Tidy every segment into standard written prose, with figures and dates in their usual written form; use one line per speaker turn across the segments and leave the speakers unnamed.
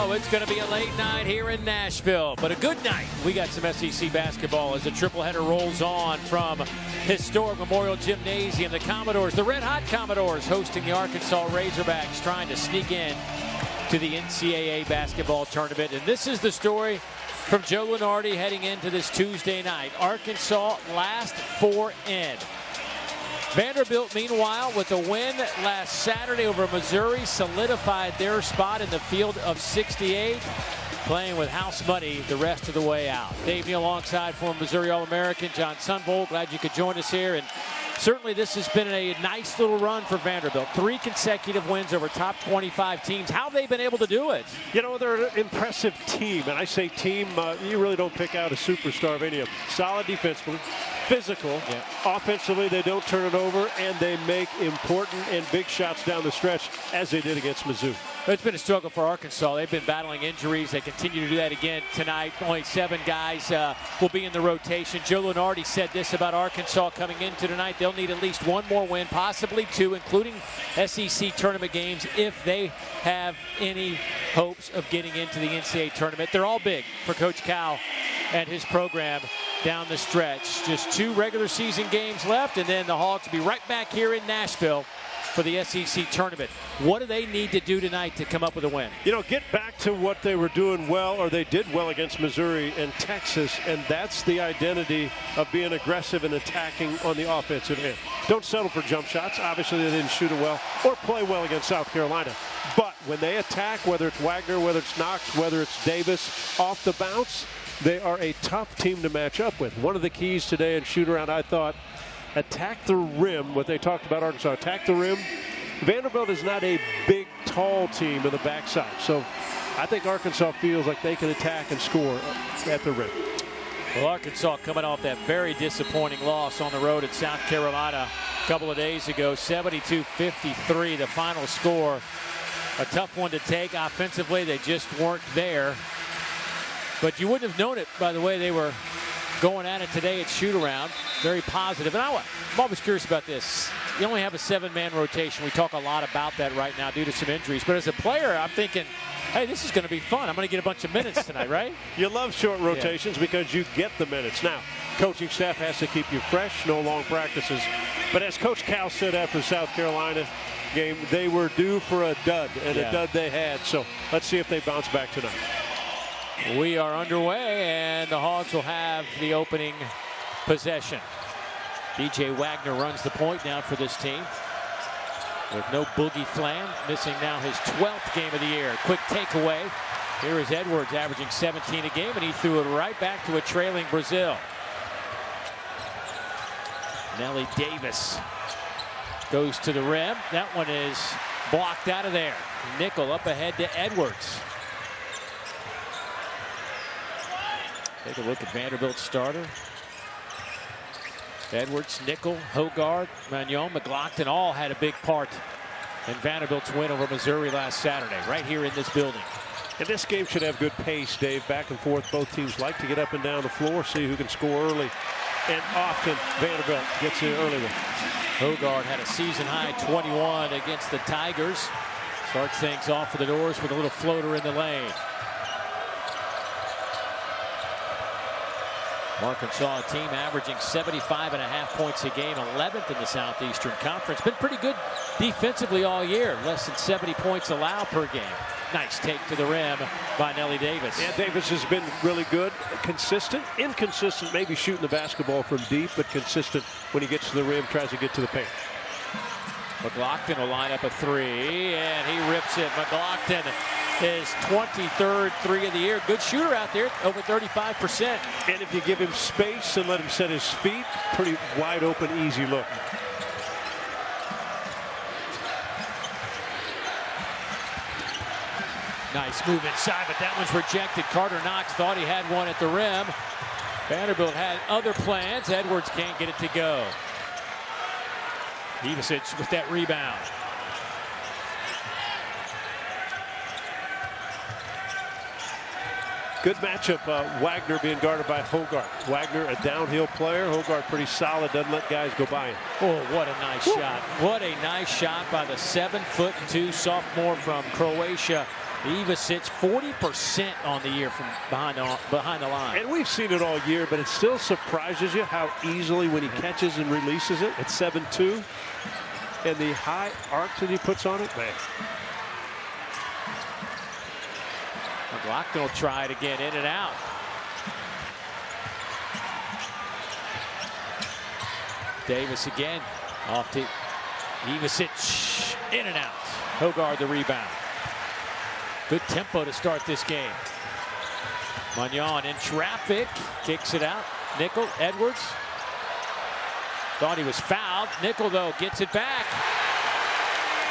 know it's going to be a late night here in Nashville, but a good night. We got some SEC basketball as the tripleheader rolls on from historic Memorial Gymnasium. The Commodores, the red-hot Commodores, hosting the Arkansas Razorbacks, trying to sneak in to the NCAA basketball tournament. And this is the story from Joe Lunardi heading into this Tuesday night. Arkansas last four in. Vanderbilt, meanwhile, with a win last Saturday over Missouri, solidified their spot in the field of 68, playing with house money the rest of the way out. Dave Neal alongside former Missouri All-American John Sunvold. Glad you could join us here. And certainly this has been a nice little run for Vanderbilt. 3 consecutive wins over top 25 teams. How have they been able to do it?
You know, they're an impressive team. And I say team, you really don't pick out a superstar of any of them. Solid defensively, physical. Yeah. Offensively, they don't turn it over, and they make important and big shots down the stretch, as they did against Mizzou.
It's been a struggle for Arkansas. They've been battling injuries. They continue to do that again tonight. Only 7 guys will be in the rotation. Joe Lunardi said this about Arkansas coming into tonight. They'll need at least 1 more win, possibly 2, including SEC tournament games, if they have any hopes of getting into the NCAA tournament. They're all big for Coach Cal and his program down the stretch. Just 2 regular season games left, and then the Hawks will be right back here in Nashville for the SEC tournament. What do they need to do tonight to come up with a win?
You know, get back to what they were doing well, or they did well against Missouri and Texas, and that's the identity of being aggressive and attacking on the offensive end. Don't settle for jump shots. Obviously, they didn't shoot it well or play well against South Carolina. But when they attack, whether it's Wagner, whether it's Knox, whether it's Davis, off the bounce, they are a tough team to match up with. One of the keys today in shoot-around, I thought, attack the rim. What they talked about Arkansas, attack the rim. Vanderbilt is not a big, tall team in the backside. So I think Arkansas feels like they can attack and score at the rim.
Well, Arkansas coming off that very disappointing loss on the road at South Carolina a couple of days ago. 72-53, the final score. A tough one to take. Offensively, they just weren't there. But you wouldn't have known it by the way they were going at it today at shoot-around. Very positive. And I'm always curious about this. You only have a 7-man rotation. We talk a lot about that right now due to some injuries. But as a player, I'm thinking, hey, this is going to be fun. I'm going to get a bunch of minutes tonight, right?
You love short rotations because you get the minutes. Now, coaching staff has to keep you fresh, no long practices. But as Coach Cal said after the South Carolina game, they were due for a dud, and a dud they had. So let's see if they bounce back tonight.
We are underway, and the Hogs will have the opening possession. DJ Wagner runs the point now for this team. With no Boogie Flam, missing now his 12th game of the year. Quick takeaway. Here is Edwards averaging 17 a game, and he threw it right back to a trailing Brazil. Nelly Davis goes to the rim. That one is blocked out of there. Nickel up ahead to Edwards. Take a look at Vanderbilt's starter. Edwards, Nickel, Hogard, Magnon, McLaughlin all had a big part in Vanderbilt's win over Missouri last Saturday, right here in this building.
And this game should have good pace, Dave. Back and forth. Both teams like to get up and down the floor, see who can score early. And often Vanderbilt gets the early one.
Hogard had a season-high 21 against the Tigers. Starts things off for the Doors with a little floater in the lane. Arkansas, a team averaging 75.5 points a game, 11th in the Southeastern Conference. Been pretty good defensively all year. Less than 70 points allowed per game. Nice take to the rim by Nelly Davis.
Yeah, Davis has been really good. Consistent, inconsistent, maybe shooting the basketball from deep, but consistent when he gets to the rim, tries to get to the paint.
McLaughlin will line up a 3, and he rips it. McLaughlin, his 23rd 3 of the year. Good shooter out there, over 35%.
And if you give him space and let him set his feet, pretty wide open, easy look.
Nice move inside, but that one's rejected. Carter Knox thought he had one at the rim. Vanderbilt had other plans. Edwards can't get it to go. Ivisic with that rebound.
Good matchup, Wagner being guarded by Hogard. Wagner, a downhill player. Hogard pretty solid, doesn't let guys go by him.
Oh, what a nice shot. What a nice shot by the 7'2" sophomore from Croatia. Ivasic 40% on the year from behind the line.
And we've seen it all year, but it still surprises you how easily when he catches and releases it at 7-2. And the high arc that he puts on it, man.
McLaughlin will try it again, in and out. Davis again, off to Ivasic, in and out. Hogard the rebound. Good tempo to start this game. Magnon in traffic, kicks it out. Nickel, Edwards. Thought he was fouled. Nickel, though, gets it back.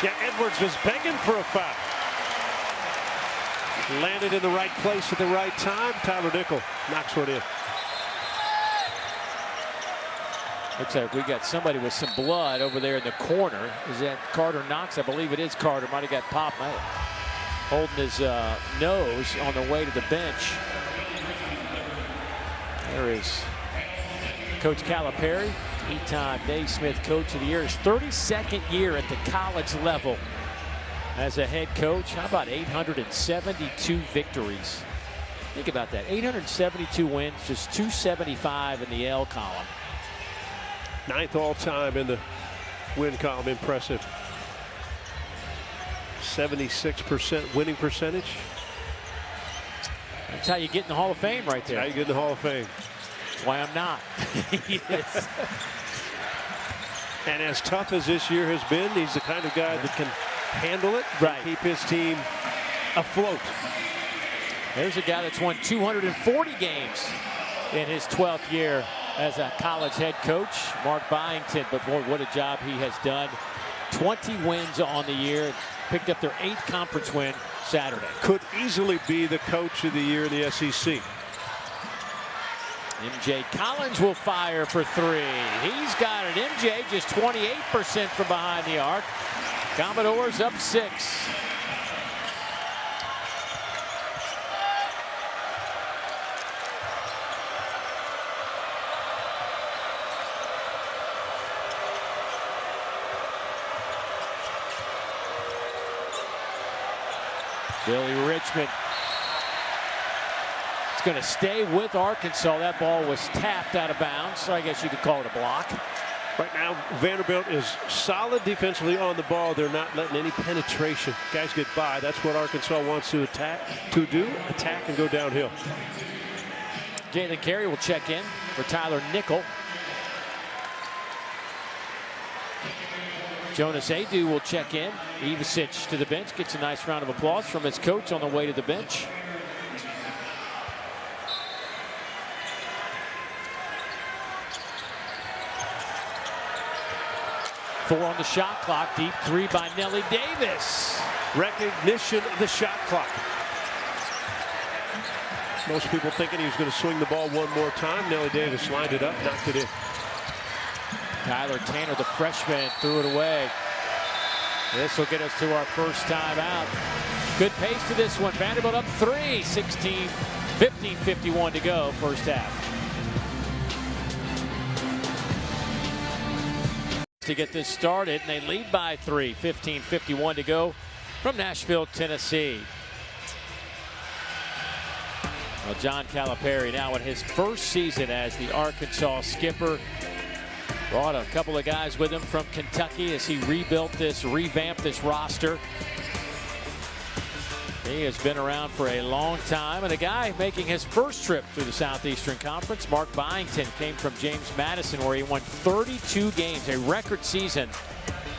Yeah, Edwards was begging for a foul. Landed in the right place at the right time. Tyler Nickel knocks one in.
Looks like we got somebody with some blood over there in the corner. Is that Carter Knox? I believe it is Carter. Might have got popped. Holding his nose on the way to the bench. There is Coach Calipari, three-time Naismith Coach of the Year. His 32nd year at the college level as a head coach. How about 872 victories? Think about that. 872 wins, just 275 in the L column.
9th all-time in the win column. Impressive. 76% winning percentage.
That's how you get in the Hall of Fame right there.
That's how you get in the Hall of Fame.
That's why I'm not. Yes.
And as tough as this year has been, he's the kind of guy that can handle it,
right,
keep his team afloat.
There's a guy that's won 240 games in his 12th year as a college head coach, Mark Byington. But boy, what a job he has done. 20 wins on the year. Picked up their 8th conference win Saturday.
Could easily be the coach of the year in the SEC.
MJ Collins will fire for three. He's got it. MJ just 28% from behind the arc. Commodores up 6. Billy Richmond. It's going to stay with Arkansas. That ball was tapped out of bounds, so I guess you could call it a block.
Right now, Vanderbilt is solid defensively on the ball. They're not letting any penetration. Guys get by. That's what Arkansas wants to attack and go downhill.
Jalen Carey will check in for Tyler Nickel. Jonas Adu will check in. Ivasic to the bench. Gets a nice round of applause from his coach on the way to the bench. Four on the shot clock. Deep three by Nelly Davis.
Recognition of the shot clock. Most people thinking he was going to swing the ball one more time. Nelly Davis lined it up, knocked it in.
Tyler Tanner, the freshman, threw it away. This will get us to our first time out. Good pace to this one. Vanderbilt up 3, 15:51 to go, first half. To get this started, and they lead by 3, 15:51 to go from Nashville, Tennessee. Well, John Calipari now in his first season as the Arkansas skipper. Brought a couple of guys with him from Kentucky as he revamped this roster. He has been around for a long time, and a guy making his first trip through the Southeastern Conference, Mark Byington, came from James Madison, where he won 32 games, a record season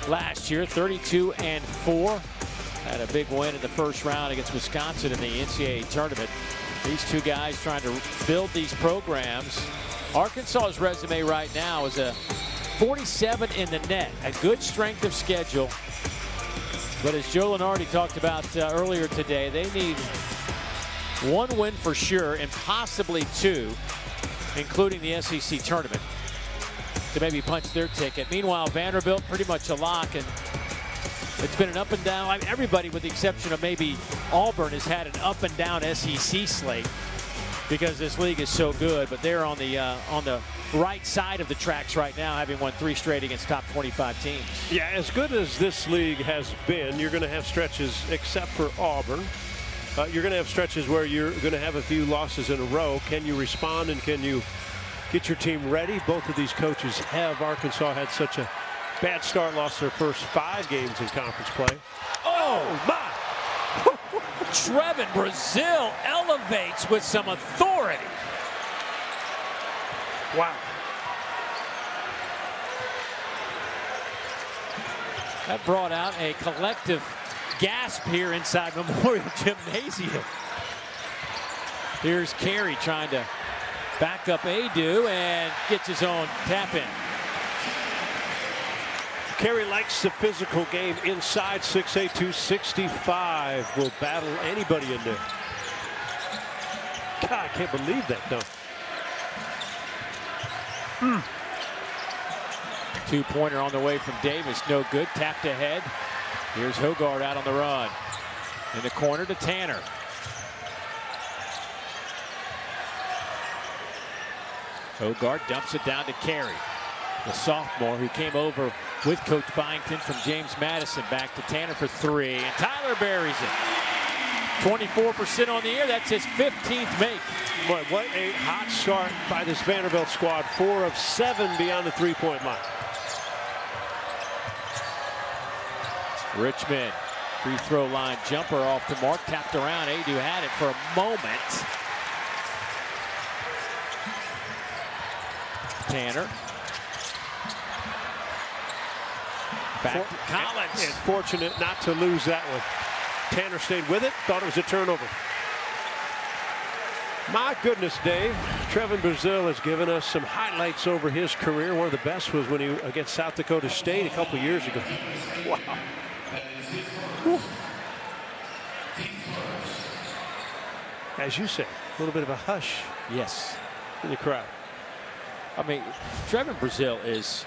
last year, 32-4. Had a big win in the first round against Wisconsin in the NCAA tournament. These two guys trying to build these programs. Arkansas's resume right now is a 47 in the net, a good strength of schedule. But as Joe Lenardi talked about earlier today, they need one win for sure, and possibly 2, including the SEC tournament, to maybe punch their ticket. Meanwhile, Vanderbilt pretty much a lock, and it's been an up and down. I mean, everybody, with the exception of maybe Auburn, has had an up and down SEC slate because this league is so good. But they're on the right side of the tracks right now, having won 3 straight against top 25 teams.
Yeah, as good as this league has been, you're going to have stretches, except for Auburn, You're going to have stretches where you're going to have a few losses in a row. Can you respond and can you get your team ready? Both of these coaches have. Arkansas had such a bad start, lost their first 5 games in conference play. Oh, my!
Trevin Brazil elevates with some authority.
Wow.
That brought out a collective gasp here inside Memorial Gymnasium. Here's Carey trying to back up Adu and gets his own tap in.
Carey likes the physical game inside. 6'8", 265. Will battle anybody in there. God, I can't believe that, though.
2-pointer on the way from Davis. No good. Tapped ahead. Here's Hogard out on the run. In the corner to Tanner. Hogard dumps it down to Carey, the sophomore who came over with Coach Byington from James Madison. Back to Tanner for 3, and Tyler buries it. 24% on the air. That's his 15th make.
Boy, what a hot start by this Vanderbilt squad. 4 of 7 beyond the 3-point line.
Richmond, free throw line jumper off the mark. Tapped around. Adu had it for a moment. Tanner. Back to Collins.
And fortunate not to lose that one. Tanner stayed with it. Thought it was a turnover. My goodness, Dave. Trevin Brazil has given us some highlights over his career. One of the best was when he against South Dakota State a couple years ago. Wow. Whew. As you say, a little bit of a hush.
Yes.
In the crowd.
I mean, Trevin Brazil is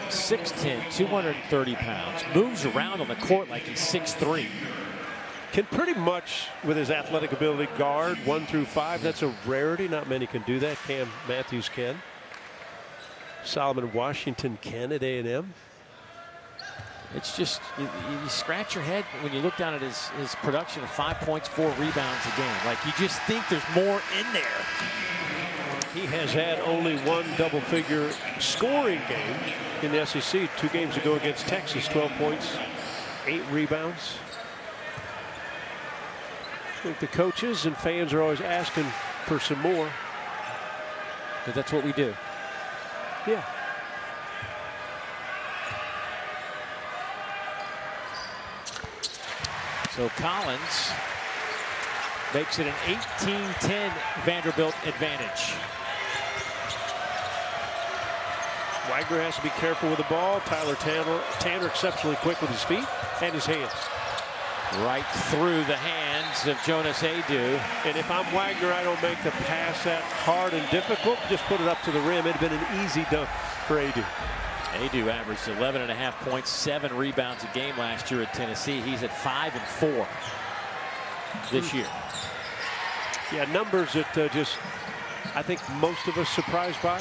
6'10", 230 pounds, moves around on the court like he's 6'3".
Can pretty much, with his athletic ability, guard 1 through 5. That's a rarity. Not many can do that. Cam Matthews can. Solomon Washington can at A&M.
It's just, you scratch your head when you look down at his production of 5 points, 4 rebounds a game. Like, you just think there's more in there.
He has had only 1 double-figure scoring game in the SEC 2 games ago against Texas. 12 points, 8 rebounds. I think the coaches and fans are always asking for some more.
But that's what we do.
Yeah.
So Collins makes it an 18-10 Vanderbilt advantage.
Wagner has to be careful with the ball. Tyler Tanner exceptionally quick with his feet and his hands.
Right through the hands of Jonas Adu.
And if I'm Wagner, I don't make the pass that hard and difficult. Just put it up to the rim. It'd been an easy dunk for Adu.
Adu averaged 11.5 points, 7 rebounds a game last year at Tennessee. He's at 5 and 4 this year.
Yeah, numbers that just, I think most of us surprised by.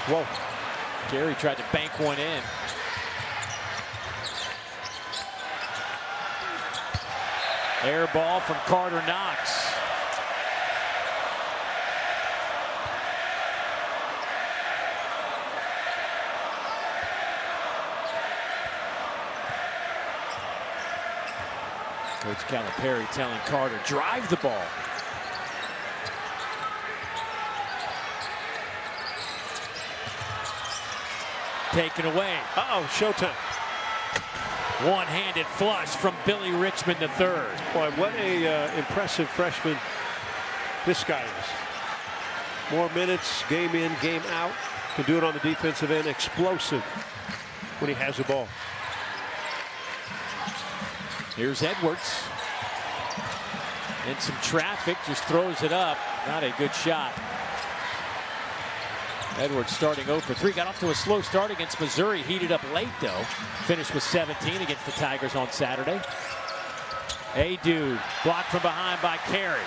Whoa.
Jerry tried to bank one in. Air ball from Carter Knox. Coach Calipari telling Carter, drive the ball. Taken away.
Uh-oh, showtime.
One-handed flush from Billy Richmond III.
Boy, what a impressive freshman this guy is. More minutes, game in, game out. Can do it on the defensive end. Explosive when he has the ball.
Here's Edwards. In some traffic, just throws it up. Not a good shot. Edwards starting 0 for 3. Got off to a slow start against Missouri. Heated up late, though. Finished with 17 against the Tigers on Saturday. Adu blocked from behind by Carey.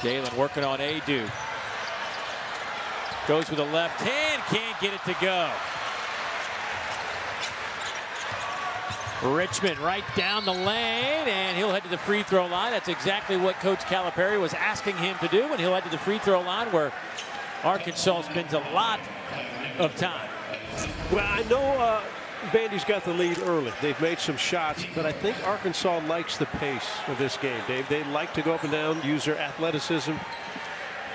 Jalen working on Adu. Goes with the left hand, can't get it to go. Richmond right down the lane, and he'll head to the free throw line. That's exactly what Coach Calipari was asking him to do, and he'll head to the free throw line where Arkansas spends a lot of time.
Well, I know Vandy's got the lead early. They've made some shots, but I think Arkansas likes the pace of this game, Dave. They like to go up and down, use their athleticism,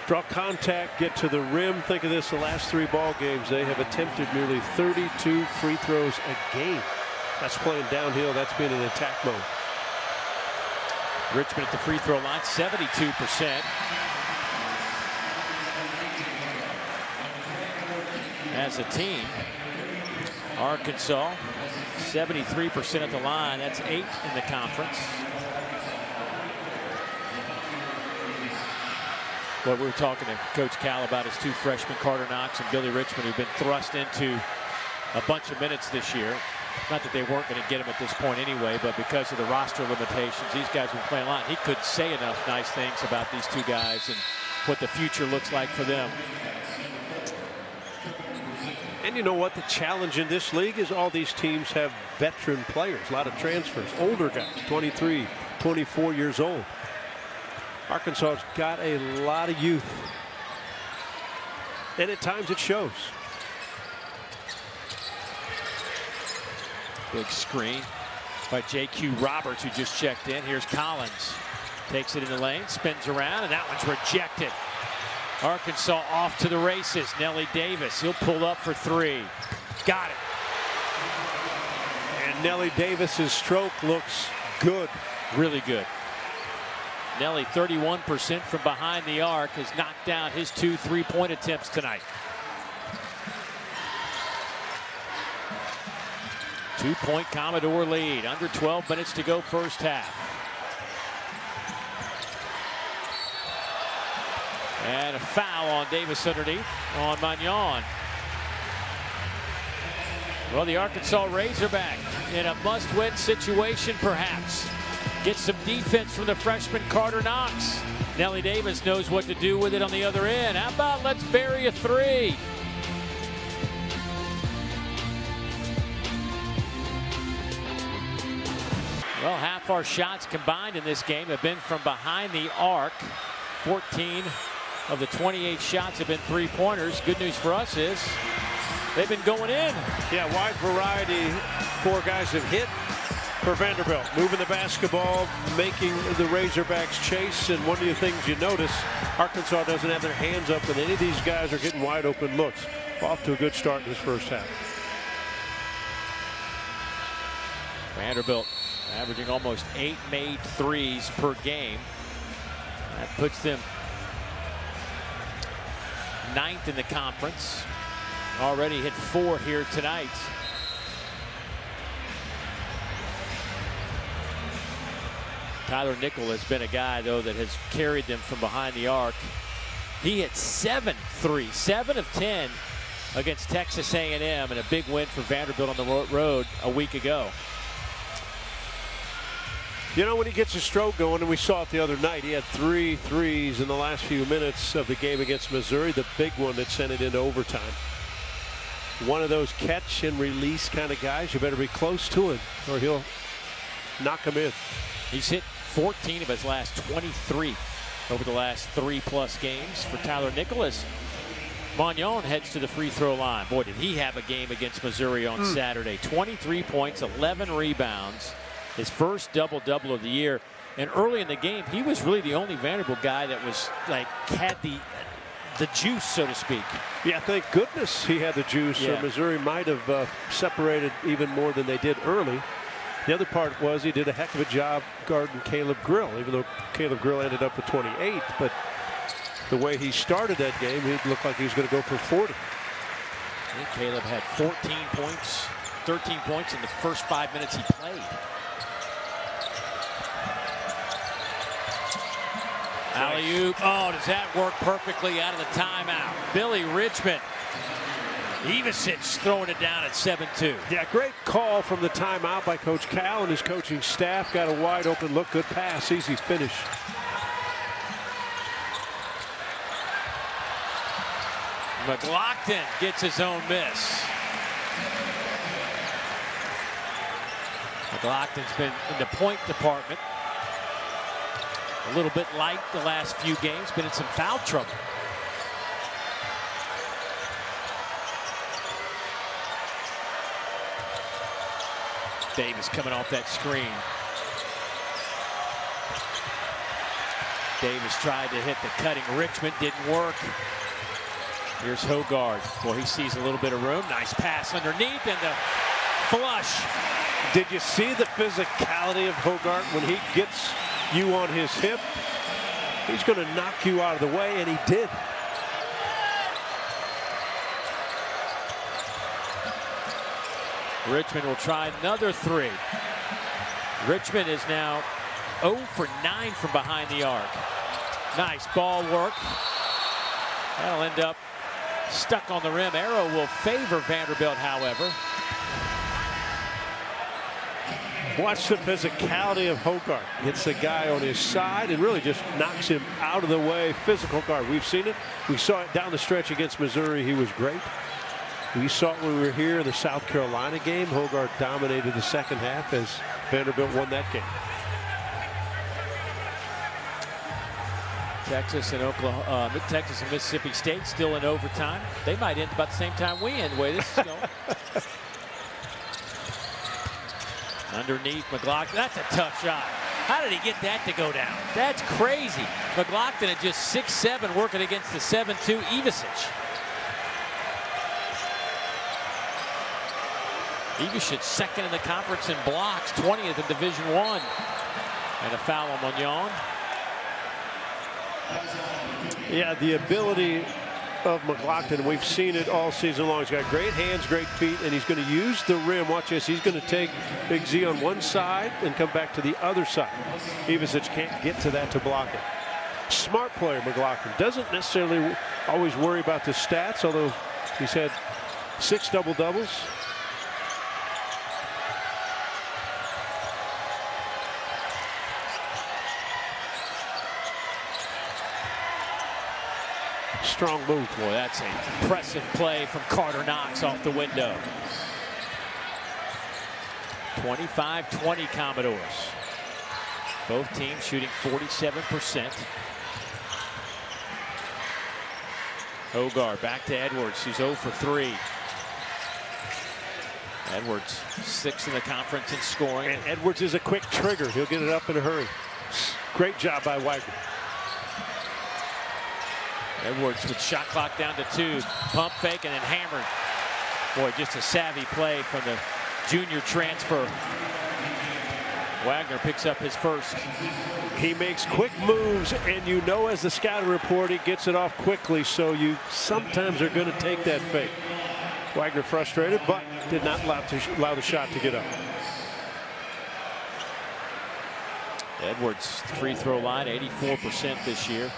draw contact, get to the rim. Think of this, the last 3 ball games, they have attempted nearly 32 free throws a game. That's playing downhill. That's been in attack mode.
Richmond at the free throw line, 72%. As a team, Arkansas, 73% at the line. That's 8 in the conference. Well, we were talking to Coach Cal about his 2 freshmen, Carter Knox and Billy Richmond, who've been thrust into a bunch of minutes this year. Not that they weren't going to get him at this point anyway, but because of the roster limitations, these guys have been playing a lot. He couldn't say enough nice things about these 2 guys and what the future looks like for them.
And you know what? The challenge in this league is all these teams have veteran players, a lot of transfers, older guys, 23, 24 years old. Arkansas's got a lot of youth, and at times it shows.
Big screen by J.Q. Roberts, who just checked in. Here's Collins. Takes it in the lane, spins around, and that one's rejected. Arkansas off to the races. Nelly Davis, he'll pull up for 3. Got it.
And Nelly Davis's stroke looks good.
Really good. Nelly, 31% from behind the arc, has knocked down his 2 3-point attempts tonight. 2-point Commodore lead. Under 12 minutes to go first half. And a foul on Davis underneath on Magnon. Well, the Arkansas Razorback in a must-win situation, perhaps. Gets some defense from the freshman Carter Knox. Nelly Davis knows what to do with it on the other end. How about let's bury a 3? Well, half our shots combined in this game have been from behind the arc. 14 of the 28 shots have been 3-pointers. Good news for us is they've been going in.
Yeah, wide variety. 4 guys have hit for Vanderbilt. Moving the basketball, making the Razorbacks chase. And one of the things you notice, Arkansas doesn't have their hands up, and any of these guys are getting wide open looks. Off to a good start in this first half.
Vanderbilt averaging almost 8 made 3s per game. That puts them 9th in the conference. Already hit 4 here tonight. Tyler Nickel has been a guy, though, that has carried them from behind the arc. He hit 7 threes, 7 of 10 against Texas A&M, and a big win for Vanderbilt on the road a week ago.
You know, when he gets his stroke going, and we saw it the other night, he had 3 threes in the last few minutes of the game against Missouri, the big one that sent it into overtime. One of those catch and release kind of guys. You better be close to him or he'll knock him in.
He's hit 14 of his last 23 over the last 3+ games for Tyler Nicholas. Magnon heads to the free throw line. Boy, did he have a game against Missouri on Saturday. 23 points, 11 rebounds. His first double-double of the year. And early in the game, he was really the only Vanderbilt guy that was like had the juice, so to speak.
Yeah, thank goodness he had the juice.
Yeah.
Missouri might have separated even more than they did early. The other part was he did a heck of a job guarding Caleb Grill, even though Caleb Grill ended up with 28. But the way he started that game, he looked like he was going to go for 40.
I think Caleb had 14 points, 13 points in the first 5 minutes he played. Alley-oop. Oh, does that work perfectly out of the timeout? Billy Richmond. Ivasic throwing it down at 7-2.
Yeah, great call from the timeout by Coach Cal and his coaching staff. Got a wide open look. Good pass. Easy finish.
McLaughlin gets his own miss. McLaughlin's been in the point department a little bit light the last few games, been in some foul trouble. Davis coming off that screen. Davis tried to hit the cutting Richmond, didn't work. Here's Hogard. Boy, he sees a little bit of room. Nice pass underneath and the flush.
Did you see the physicality of Hogard when he gets you on his hip? He's going to knock you out of the way, and he did.
Richmond will try another three. Richmond is now 0 for 9 from behind the arc. Nice ball work. That'll end up stuck on the rim. Arrow will favor Vanderbilt, however.
Watch the physicality of Hogard. Gets the guy on his side and really just knocks him out of the way. Physical guard. We've seen it. We saw it down the stretch against Missouri. He was great. We saw it when we were here in the South Carolina game. Hogard dominated the second half as Vanderbilt won that game.
Texas and Oklahoma, Texas and Mississippi State still in overtime. They might end about the same time we end, the way this is going. Underneath McLaughlin. That's a tough shot. How did he get that to go down? That's crazy. McLaughlin at just 6'7", working against the 7'2" Ivicic. Ivicic second in the conference in blocks, 20th in Division I. And a foul on Magnon.
Yeah, the ability of McLaughlin, we've seen it all season long. He's got great hands, great feet, and he's going to use the rim. Watch this. He's going to take Big Z on one side and come back to the other side. Ivicic can't get to that to block it. Smart player, McLaughlin. Doesn't necessarily always worry about the stats, although he's had 6 double-doubles. Strong move.
Boy, that's an impressive play from Carter Knox off the window. 25-20 Commodores. Both teams shooting 47%. Hogard back to Edwards, who's 0 for 3. Edwards 6th in the conference in scoring.
And Edwards is a quick trigger. He'll get it up in a hurry. Great job by Wagner.
Edwards with shot clock down to 2. Pump fake and then hammered. Boy, just a savvy play from the junior transfer. Wagner picks up his first.
He makes quick moves, and you know as the scouting report, he gets it off quickly, so you sometimes are going to take that fake. Wagner frustrated, but did not allow the shot to get up.
Edwards, free throw line, 84% this year.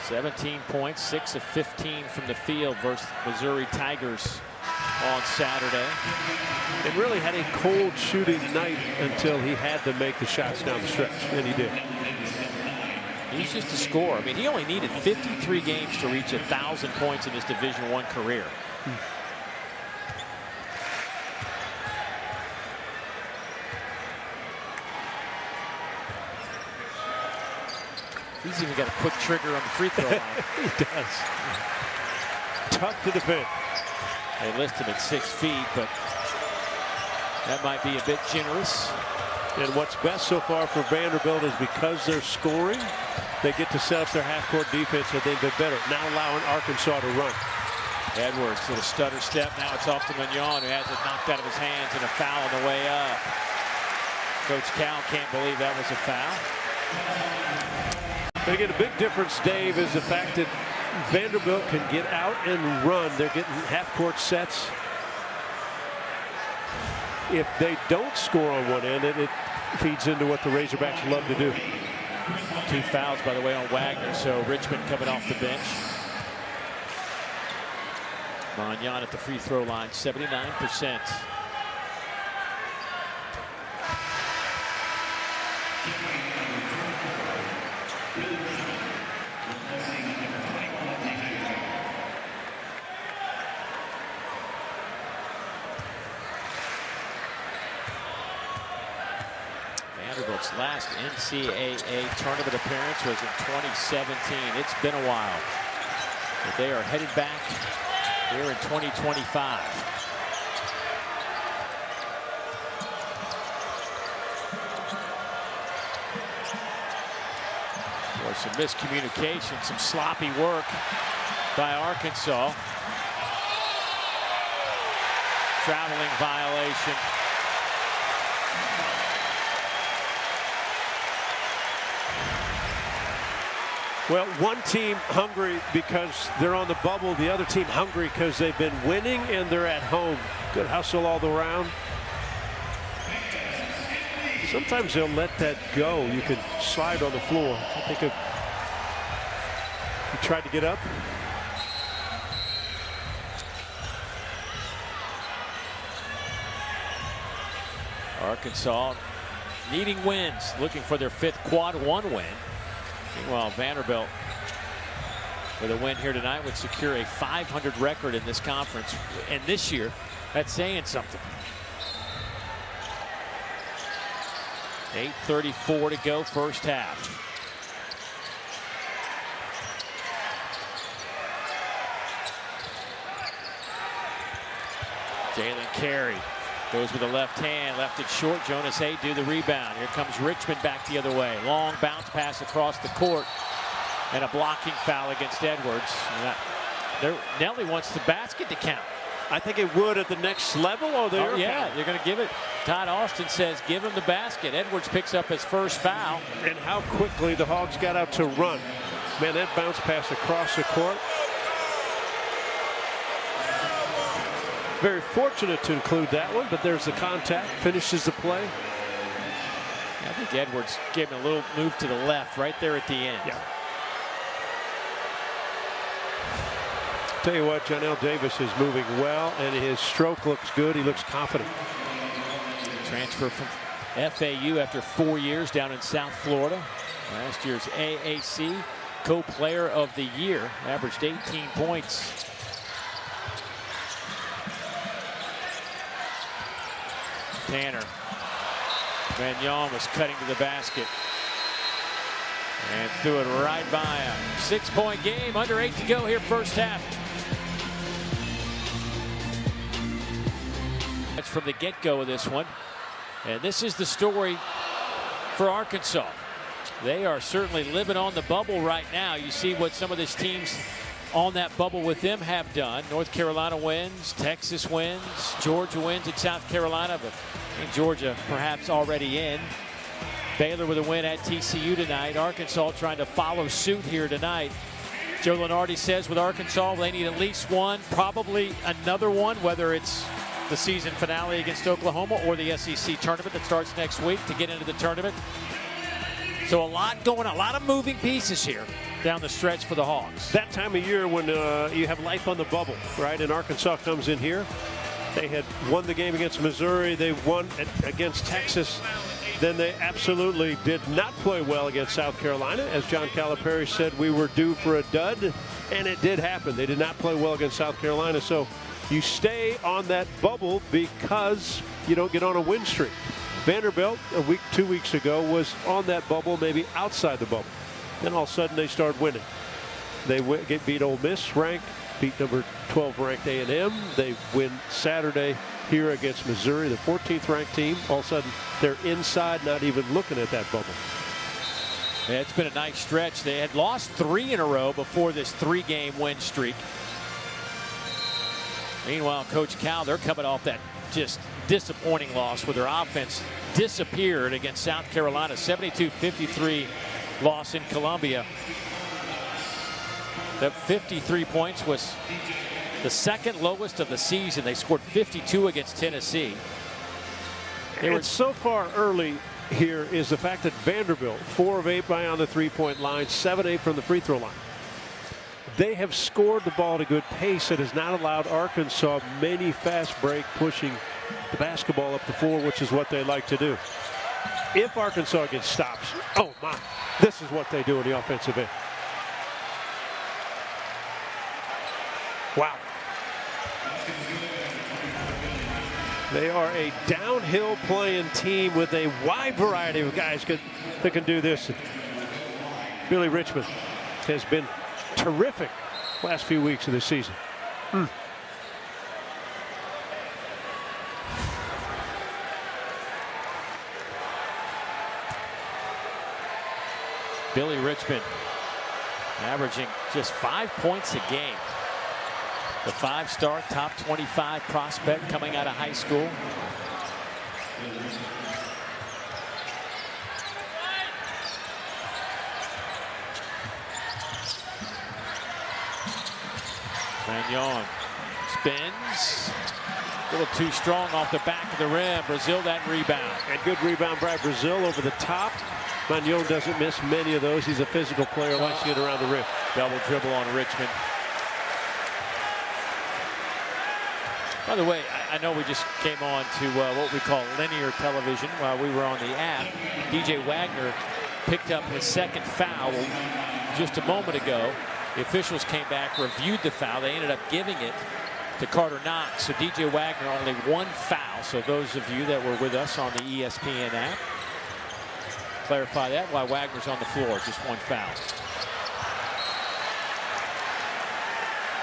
17 points, 6 of 15 from the field versus Missouri Tigers on Saturday.
And really had a cold shooting night until he had to make the shots down the stretch, and he did.
He's just a scorer. I mean, he only needed 53 games to reach 1,000 points in his Division I career. He's even got a quick trigger on the free throw line.
He does. Tough to defend.
They list him at 6 feet, but that might be a bit generous.
And what's best so far for Vanderbilt is because they're scoring, they get to set up their half-court defense, and they've been better. Now allowing Arkansas to run.
Edwards with a stutter step. Now it's off to Magnon, who has it knocked out of his hands, and a foul on the way up. Coach Cal can't believe that was a foul.
But again, a big difference, Dave, is the fact that Vanderbilt can get out and run. They're getting half-court sets. If they don't score on one end, it feeds into what the Razorbacks love to do.
2 fouls, by the way, on Wagner, so Richmond coming off the bench. Magnon at the free throw line, 79%. last NCAA tournament appearance was in 2017. It's been a while. But they are headed back here in 2025. Boy, some miscommunication, some sloppy work by Arkansas. Traveling violation.
Well, one team hungry because they're on the bubble, the other team hungry because they've been winning and they're at home. Good hustle all around. Sometimes they'll let that go. You can slide on the floor. I think if you tried to get up.
Arkansas needing wins, looking for their 5th quad 1 win. Meanwhile, Vanderbilt with a win here tonight would secure a 500 record in this conference. And this year, that's saying something. 8:34 to go, first half. Jalen Carey goes with the left hand, left it short. Jonas Hay do the rebound. Here comes Richmond back the other way. Long bounce pass across the court. And a blocking foul against Edwards. Nelly wants the basket to count.
I think it would at the next level. Or
they're they're going to give it. Todd Austin says give him the basket. Edwards picks up his first foul.
And how quickly the Hogs got out to run. Man, that bounce pass across the court. Very fortunate to include that one, but there's the contact, finishes the play.
I think Edwards gave him a little move to the left right there at the end.
Yeah. Tell you what, Jonell Davis is moving well, and his stroke looks good. He looks confident.
Transfer from FAU after 4 years down in South Florida. Last year's AAC co-player of the year, averaged 18 points. Tanner. Magnon was cutting to the basket. And threw it right by him. 6-point game, under 8 to go here, first half. That's from the get-go of this one. And this is the story for Arkansas. They are certainly living on the bubble right now. You see what some of these teams on that bubble with them have done. North Carolina wins, Texas wins, Georgia wins at South Carolina, but I think Georgia perhaps already in. Baylor with a win at TCU tonight. Arkansas trying to follow suit here tonight. Joe Lunardi says with Arkansas they need at least one, probably another one, whether it's the season finale against Oklahoma or the SEC tournament that starts next week to get into the tournament. So a lot going on, a lot of moving pieces here down the stretch for the Hogs.
That time of year when you have life on the bubble, right? And Arkansas comes in here. They had won the game against Missouri. They won against Texas. Then they absolutely did not play well against South Carolina. As John Calipari said, we were due for a dud, and it did happen. They did not play well against South Carolina. So you stay on that bubble because you don't get on a win streak. Vanderbilt, 2 weeks ago, was on that bubble, maybe outside the bubble. Then all of a sudden they start winning. They beat Ole Miss ranked, beat number 12 ranked A&M. They win Saturday here against Missouri, the 14th ranked team. All of a sudden they're inside, not even looking at that bubble.
Yeah, it's been a nice stretch. They had lost 3 in a row before this 3-game win streak. Meanwhile, Coach Cal, they're coming off that just disappointing loss where their offense disappeared against South Carolina. 72-53 loss in Columbia. That 53 points was the second lowest of the season. They scored 52 against Tennessee.
And so far early here is the fact that Vanderbilt, 4 of 8 on the three-point line, 7-8 from the free throw line. They have scored the ball at a good pace. It has not allowed Arkansas many fast break pushing the basketball up the floor, which is what they like to do. If Arkansas gets stops, oh my, this is what they do in the offensive end. Wow. They are a downhill playing team with a wide variety of guys that can do this. Billy Richmond has been terrific last few weeks of the season.
Billy Richmond averaging just 5 points a game. The 5-star top 25 prospect coming out of high school. Magnon spins. A little too strong off the back of the rim. Brazil that rebound.
And good rebound by Brazil over the top. Magnon doesn't miss many of those. He's a physical player, likes to get around the rim.
Double dribble on Richmond. By the way, I know we just came on to what we call linear television while we were on the app. DJ Wagner picked up his second foul just a moment ago. The officials came back, reviewed the foul. They ended up giving it to Carter Knox. So DJ Wagner only one foul. So those of you that were with us on the ESPN app, clarify that while Wagner's on the floor, just one foul.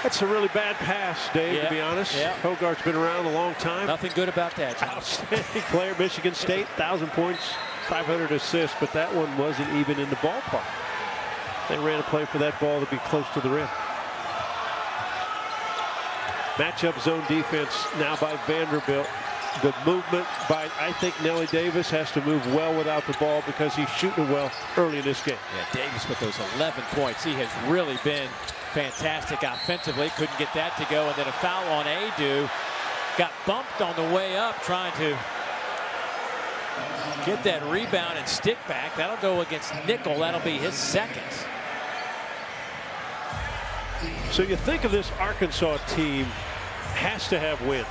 That's a really bad pass, Dave,
Yeah,
to be honest.
yeah.
Hogarth's been around a long time.
Nothing good about that, John.
Outstanding player, Michigan State, 1,000 points, 500 assists, but that one wasn't even in the ballpark. They ran a play for that ball to be close to the rim. Matchup zone defense now by Vanderbilt. The movement by, I think, Nelly Davis has to move well without the ball because he's shooting well early in this game.
Yeah, Davis with those 11 points. He has really been fantastic offensively. Couldn't get that to go. And then a foul on Adu. Got bumped on the way up trying to get that rebound and stick back. That'll go against Nickel. That'll be his second.
So you think of this Arkansas team has to have wins.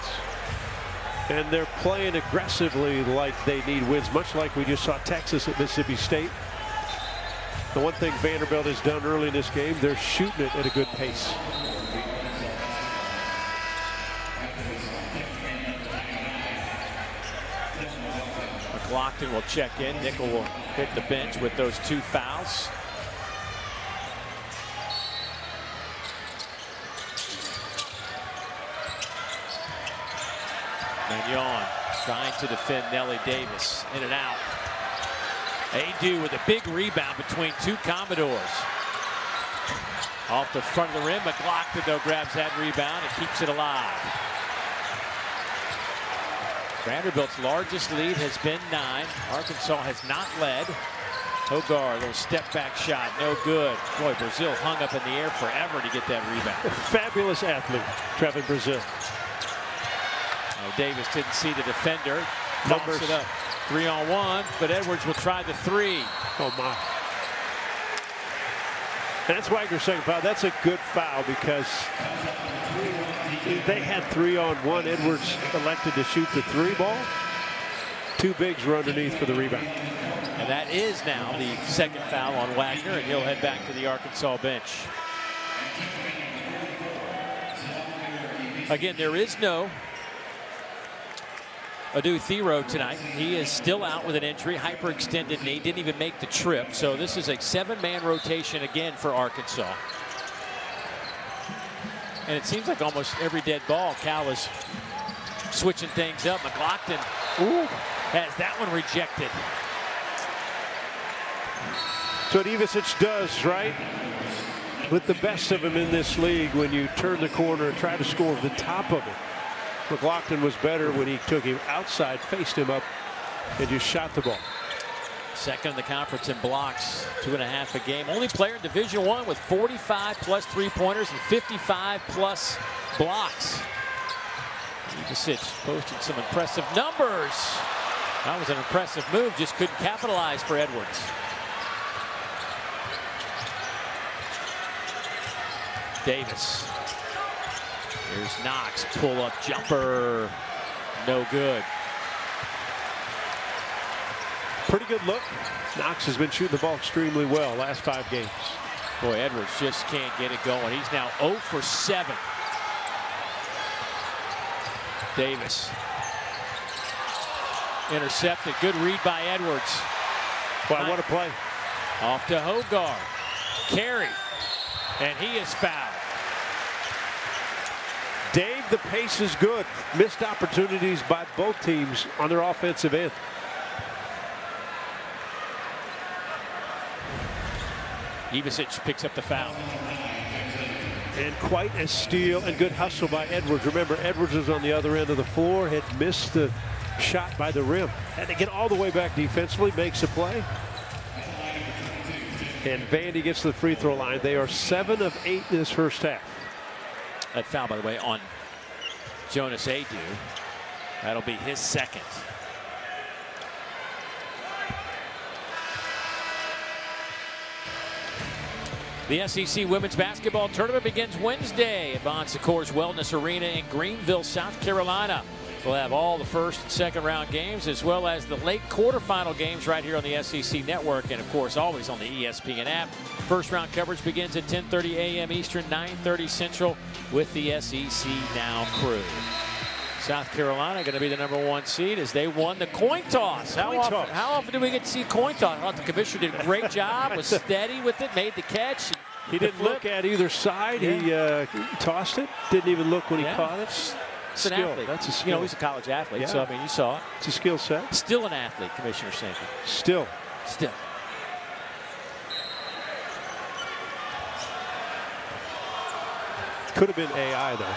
And they're playing aggressively like they need wins, much like we just saw Texas at Mississippi State. The one thing Vanderbilt has done early in this game, they're shooting it at a good pace.
McLaughlin will check in. Nickel will hit the bench with those two fouls. Magnon trying to defend Nelly Davis. In and out. Adu with a big rebound between two Commodores. Off the front of the rim. McLaughlin, though, grabs that rebound and keeps it alive. Vanderbilt's largest lead has been 9. Arkansas has not led. Hogar, a little step back shot, no good. Boy, Brazil hung up in the air forever to get that rebound.
A fabulous athlete, Trevin Brazil.
Davis didn't see the defender.
Numbers.
Pops it up. 3-on-1, but Edwards will try the 3.
Oh, my. And that's Wagner's second foul. That's a good foul because they had 3-on-1. Edwards elected to shoot the 3 ball. 2 bigs were underneath for the rebound.
And that is now the second foul on Wagner, and he'll head back to the Arkansas bench. Again, there is no Adu Thero tonight. He is still out with an injury, hyperextended knee, didn't even make the trip. So this is a 7-man rotation again for Arkansas. And it seems like almost every dead ball, Cal is switching things up. McLaughlin has that one rejected.
So what Ivicic does, right? With the best of them in this league, when you turn the corner and try to score over the top of it. McLaughlin was better when he took him outside, faced him up, and just shot the ball.
Second in the conference in blocks, 2.5 a game. Only player in Division I with 45 plus 3-pointers and 55 plus blocks. Ivicic posted some impressive numbers. That was an impressive move, just couldn't capitalize for Edwards. Davis. Here's Knox, pull-up jumper, no good.
Pretty good look. Knox has been shooting the ball extremely well last 5 games.
Boy, Edwards just can't get it going. He's now 0 for 7. Davis intercepted. Good read by Edwards.
Well, what a play.
Off to Hogard. Carey. And he is fouled.
Dave, the pace is good. Missed opportunities by both teams on their offensive end.
Ivisic picks up the foul.
And quite a steal and good hustle by Edwards. Remember, Edwards was on the other end of the floor, had missed the shot by the rim. Had to get all the way back defensively, makes a play. And Vandy gets to the free throw line. They are 7 of 8 in this first half.
That foul, by the way, on Jonas Adu. That'll be his second. The SEC Women's Basketball Tournament begins Wednesday at Bon Secours Wellness Arena in Greenville, South Carolina. We'll have all the first and second round games as well as the late quarterfinal games right here on the SEC Network and, of course, always on the ESPN app. First round coverage begins at 10:30 a.m. Eastern, 9:30 Central with the SEC Now crew. South Carolina going to be the #1 seed as they won the coin toss. How often do we get to see coin toss? I thought the commissioner did a great job, was steady with it, made the catch.
He didn't look at either side. Yeah. He tossed it, didn't even look when he caught it.
It's an athlete.
That's a skill.
You know, he's a college athlete, so I mean, you saw it.
It's a skill set.
Still an athlete, Commissioner Sankey.
Still. Could have been AI, though.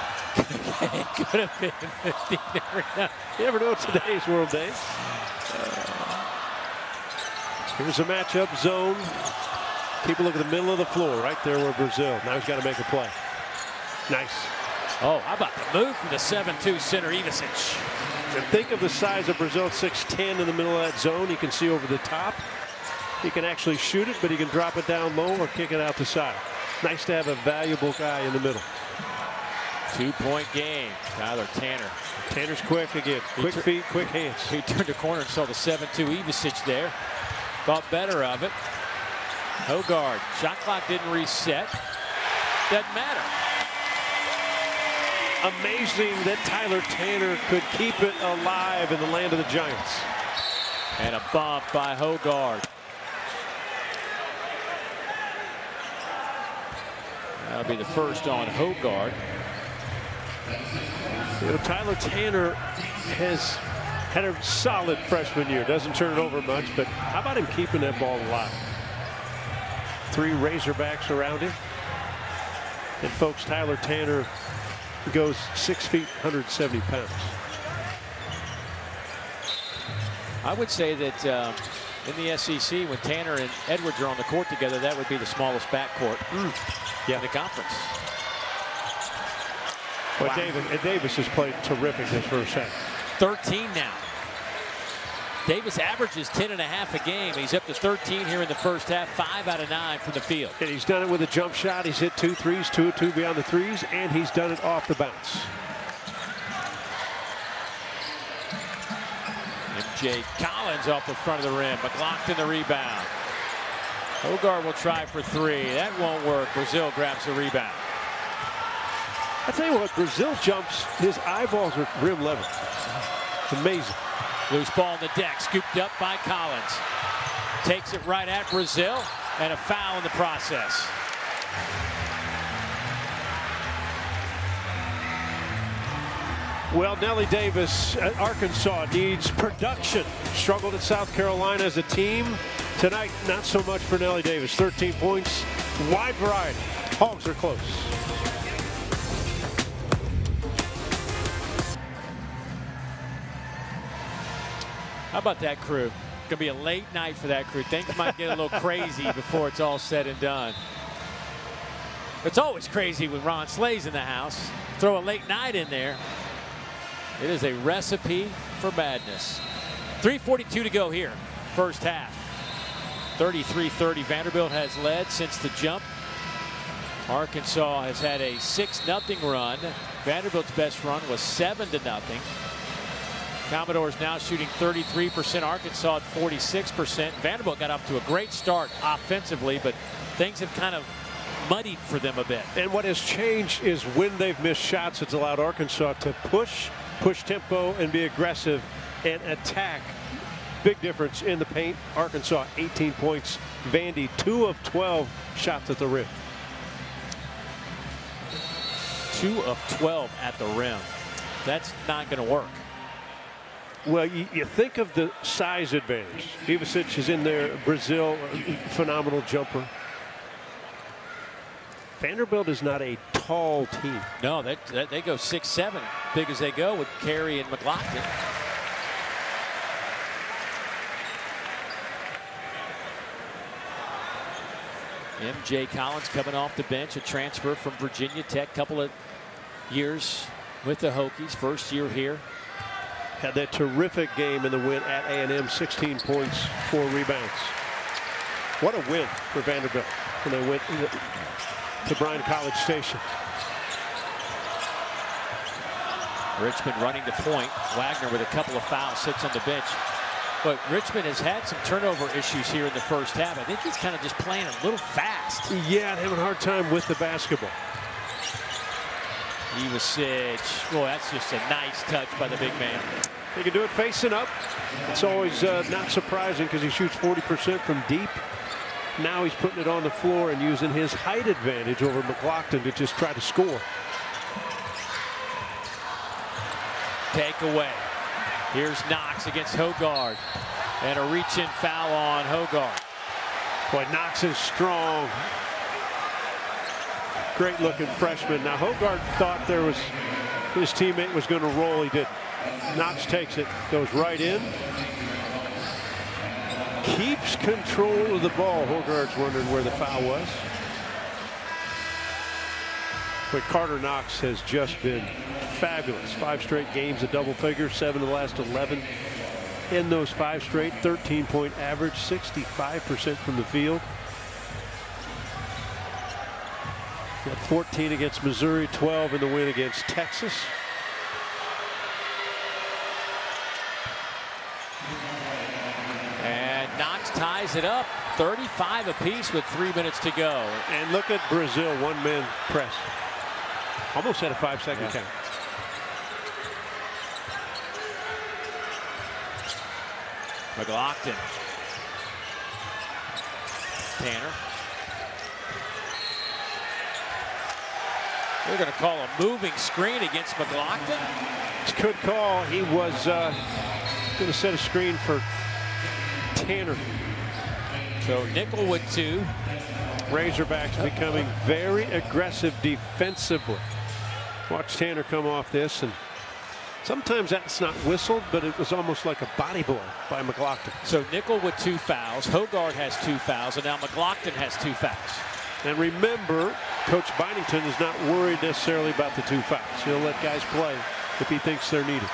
It could have been.
You never know today's world, Dave. Here's a matchup zone. Keep a look at the middle of the floor, right there where Brazil. Now he's got to make a play. Nice.
Oh, how about the move from the 7'2" center, Ivisic.
And think of the size of Brazil, 6'10" in the middle of that zone. You can see over the top. He can actually shoot it, but he can drop it down low or kick it out the side. Nice to have a valuable guy in the middle.
2-point game. Tyler Tanner.
Tanner's quick again. Quick feet, quick hands.
He turned the corner and saw the 7'2" Ivisic there. Thought better of it. Hogard. Shot clock didn't reset. Doesn't matter.
Amazing that Tyler Tanner could keep it alive in the land of the Giants.
And a bump by Hogard. That'll be the first on Hogard.
You know, Tyler Tanner has had a solid freshman year. Doesn't turn it over much, but how about him keeping that ball alive? 3 Razorbacks around him. And folks, Tyler Tanner goes 6 feet, 170 pounds.
I would say that in the SEC, when Tanner and Edwards are on the court together, that would be the smallest backcourt in the conference.
Well, Davis has played terrific this first half.
13 now. Davis averages 10.5 a game. He's up to 13 here in the first half, 5 out of 9 from the field.
And he's done it with a jump shot. He's hit 2 threes, 2 of 2 beyond the threes, and he's done it off the bounce.
MJ Collins off the front of the rim. McLaughlin the rebound. Hogard will try for 3. That won't work. Brazil grabs the rebound.
I tell you what, Brazil jumps, his eyeballs are rim level. It's amazing.
Loose ball on the deck, scooped up by Collins. Takes it right at Brazil, and a foul in the process.
Well, Nellie Davis at Arkansas needs production. Struggled at South Carolina as a team. Tonight, not so much for Nellie Davis. 13 points, wide variety. Hogs are close.
How about that crew? Gonna be a late night for that crew. Things might get a little crazy before it's all said and done. It's always crazy when Ron Slay's in the house. Throw a late night in there. It is a recipe for madness. 3:42 to go here, first half. 33-30. Vanderbilt has led since the jump. Arkansas has had a 6-0 run. Vanderbilt's best run was 7-0. Commodores now shooting 33%. Arkansas at 46%. Vanderbilt got up to a great start offensively, but things have kind of muddied for them a bit.
And what has changed is when they've missed shots, it's allowed Arkansas to push tempo and be aggressive and attack Big difference in the paint. Arkansas 18 points. Vandy 2 of 12 shots at the rim.
2 of 12 at the rim. That's not going to work.
Well, you think of the size advantage. Ivicic is in there. Brazil, phenomenal jumper. Vanderbilt is not a tall team.
No, they go 6'7", big as they go with Carey and McLaughlin. M.J. Collins coming off the bench, a transfer from Virginia Tech, couple of years with the Hokies, first year here.
Had that terrific game in the win at A&M, 16 points, 4 rebounds. What a win for Vanderbilt when they went to Bryan College Station.
Richmond running the point. Wagner with a couple of fouls, sits on the bench. But Richmond has had some turnover issues here in the first half. I think he's kind of just playing a little fast.
Yeah, having a hard time with the basketball.
Ivicic, boy, that's just a nice touch by the big man.
He can do it facing up. It's always not surprising because he shoots 40% from deep. Now he's putting it on the floor and using his height advantage over McLaughlin to just try to score.
Take away. Here's Knox against Hogard. And a reach-in foul on Hogard.
Boy, Knox is strong. Great looking freshman. Now Hogard thought his teammate was going to roll. He didn't. Knox takes it, goes right in. Keeps control of the ball. Hogard's wondering where the foul was. But Carter Knox has just been fabulous. 5 straight games of double figures, 7 of the last 11. In those 5 straight, 13-point average, 65% from the field. Got 14 against Missouri, 12 in the win against Texas.
And Knox ties it up, 35 apiece with 3 minutes to go.
And look at Brazil, one-man press. Almost had a 5-second count.
McLaughlin. Tanner. They're going to call a moving screen against McLaughlin.
It's a good call. He was going to set a screen for Tanner.
So nickel with 2.
Razorbacks becoming very aggressive defensively. Watch Tanner come off this, and sometimes that's not whistled, but it was almost like a body blow by McLaughlin.
So nickel with 2 fouls. Hogard has 2 fouls, and now McLaughlin has 2 fouls.
And remember, Coach Bynington is not worried necessarily about the 2 fouls. He'll let guys play if he thinks they're needed.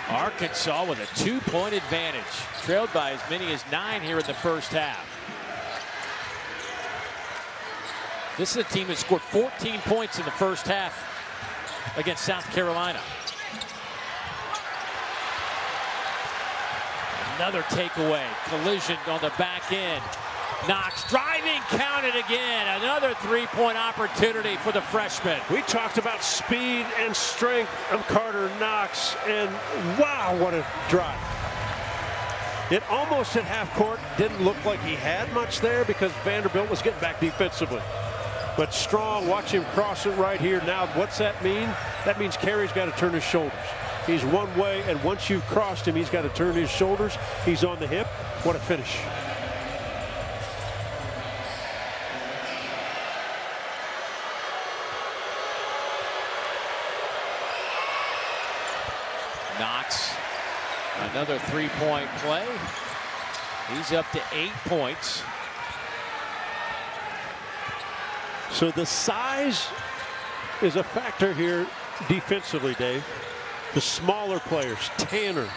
Arkansas with a 2-point advantage, trailed by as many as 9 here in the first half. This is a team that scored 14 points in the first half against South Carolina. Another takeaway, collision on the back end. Knox driving, counted again. Another 3-point opportunity for the freshman.
We talked about speed and strength of Carter Knox, and wow, what a drive. It almost hit half court. Didn't look like he had much there because Vanderbilt was getting back defensively. But strong, watch him cross it right here. Now, what's that mean? That means Carey's got to turn his shoulders. He's one way, and once you've crossed him, he's got to turn his shoulders. He's on the hip. What a finish.
Knox, another 3-point play. He's up to 8 points.
So the size is a factor here defensively, Dave. The smaller players, Tanner,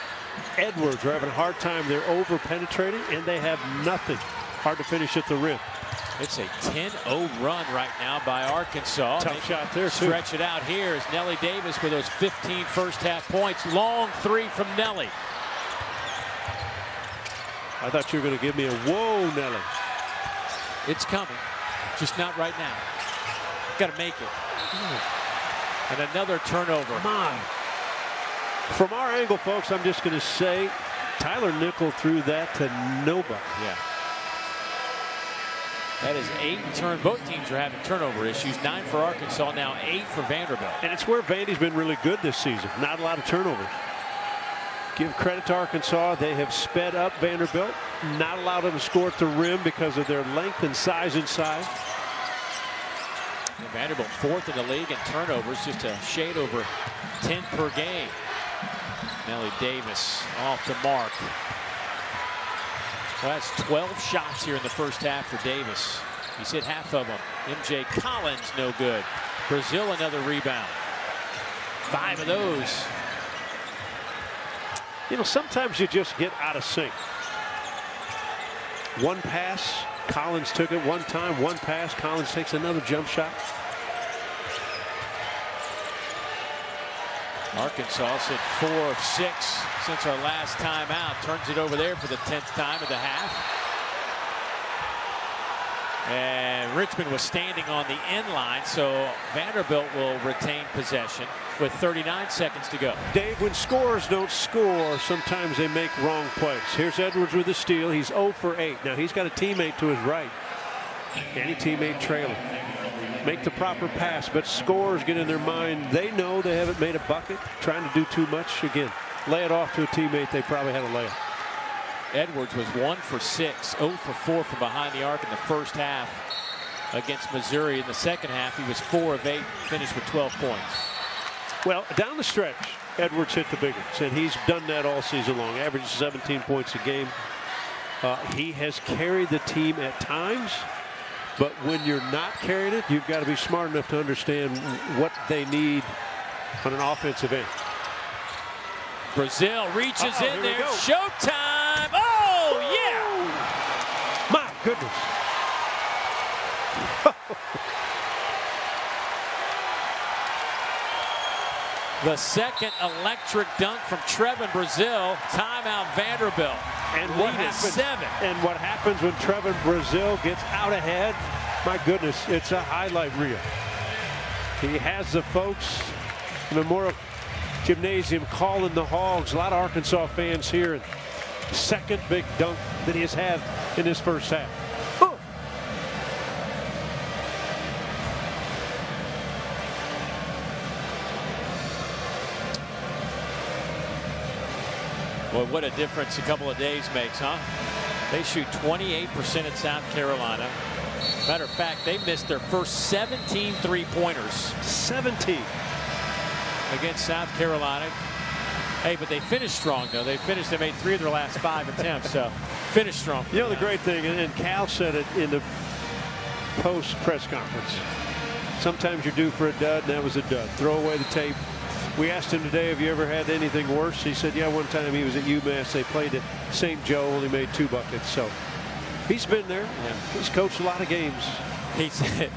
Edwards, are having a hard time. They're over-penetrating, and they have nothing. Hard to finish at the rim.
It's a 10-0 run right now by Arkansas.
Tough shot there, too.
Stretch it out here is Nelly Davis with those 15 first-half points. Long 3 from Nelly.
I thought you were going to give me a whoa, Nelly.
It's coming, just not right now. Got to make it. And another turnover.
My. From our angle, folks, I'm just going to say Tyler Nickel threw that to nobody.
Yeah. That is 8 turn. Both teams are having turnover issues. 9 for Arkansas, now 8 for Vanderbilt.
And it's where Vandy's been really good this season. Not a lot of turnovers. Give credit to Arkansas. They have sped up Vanderbilt. Not allowed them to score at the rim because of their length and size inside.
And Vanderbilt 4th in the league in turnovers, just a shade over 10 per game. Nellie Davis off the mark. Well, that's 12 shots here in the first half for Davis. He's hit half of them. MJ Collins, no good. Brazil, another rebound. 5 of those.
You know, sometimes you just get out of sync. One pass, Collins took it one time. One pass, Collins takes another jump shot.
Arkansas hit 4 of 6 since our last time out. Turns it over there for the 10th time of the half. And Richmond was standing on the end line, so Vanderbilt will retain possession with 39 seconds to go.
Dave, when scorers don't score, sometimes they make wrong plays. Here's Edwards with the steal. He's 0 for 8. Now he's got a teammate to his right. Any teammate trailing. Make the proper pass, but scorers get in their mind. They know they haven't made a bucket, trying to do too much. Again, lay it off to a teammate they probably had a layup.
Edwards was 1 for 6, 0 for 4 from behind the arc in the first half against Missouri. In the second half, he was 4 of 8, finished with 12 points.
Well, down the stretch, Edwards hit the big ones, and he's done that all season long. Averages 17 points a game. He has carried the team at times. But when you're not carrying it, you've got to be smart enough to understand what they need on an offensive end.
Brazil reaches in there. Showtime. Oh, yeah.
My goodness.
The second electric dunk from Trevin Brazil. Timeout Vanderbilt.
And what happens, 7. And what happens when Trevin Brazil gets out ahead? My goodness, it's a highlight reel. He has the folks in the Memorial Gymnasium calling the Hogs. A lot of Arkansas fans here. And second big dunk that he has had in his first half. Oh.
Boy, what a difference a couple of days makes, huh? They shoot 28% at South Carolina. Matter of fact, they missed their first 17 three-pointers.
17.
Against South Carolina. Hey, but they finished strong, though. They made 3 of their last 5 attempts, so finished strong.
You know, the great thing, and Cal said it in the post-press conference, sometimes you're due for a dud, and that was a dud. Throw away the tape. We asked him today, have you ever had anything worse? He said, yeah, one time he was at UMass. They played at St. Joe, only made 2 buckets. So he's been there. Yeah. He's coached a lot of games.
He said,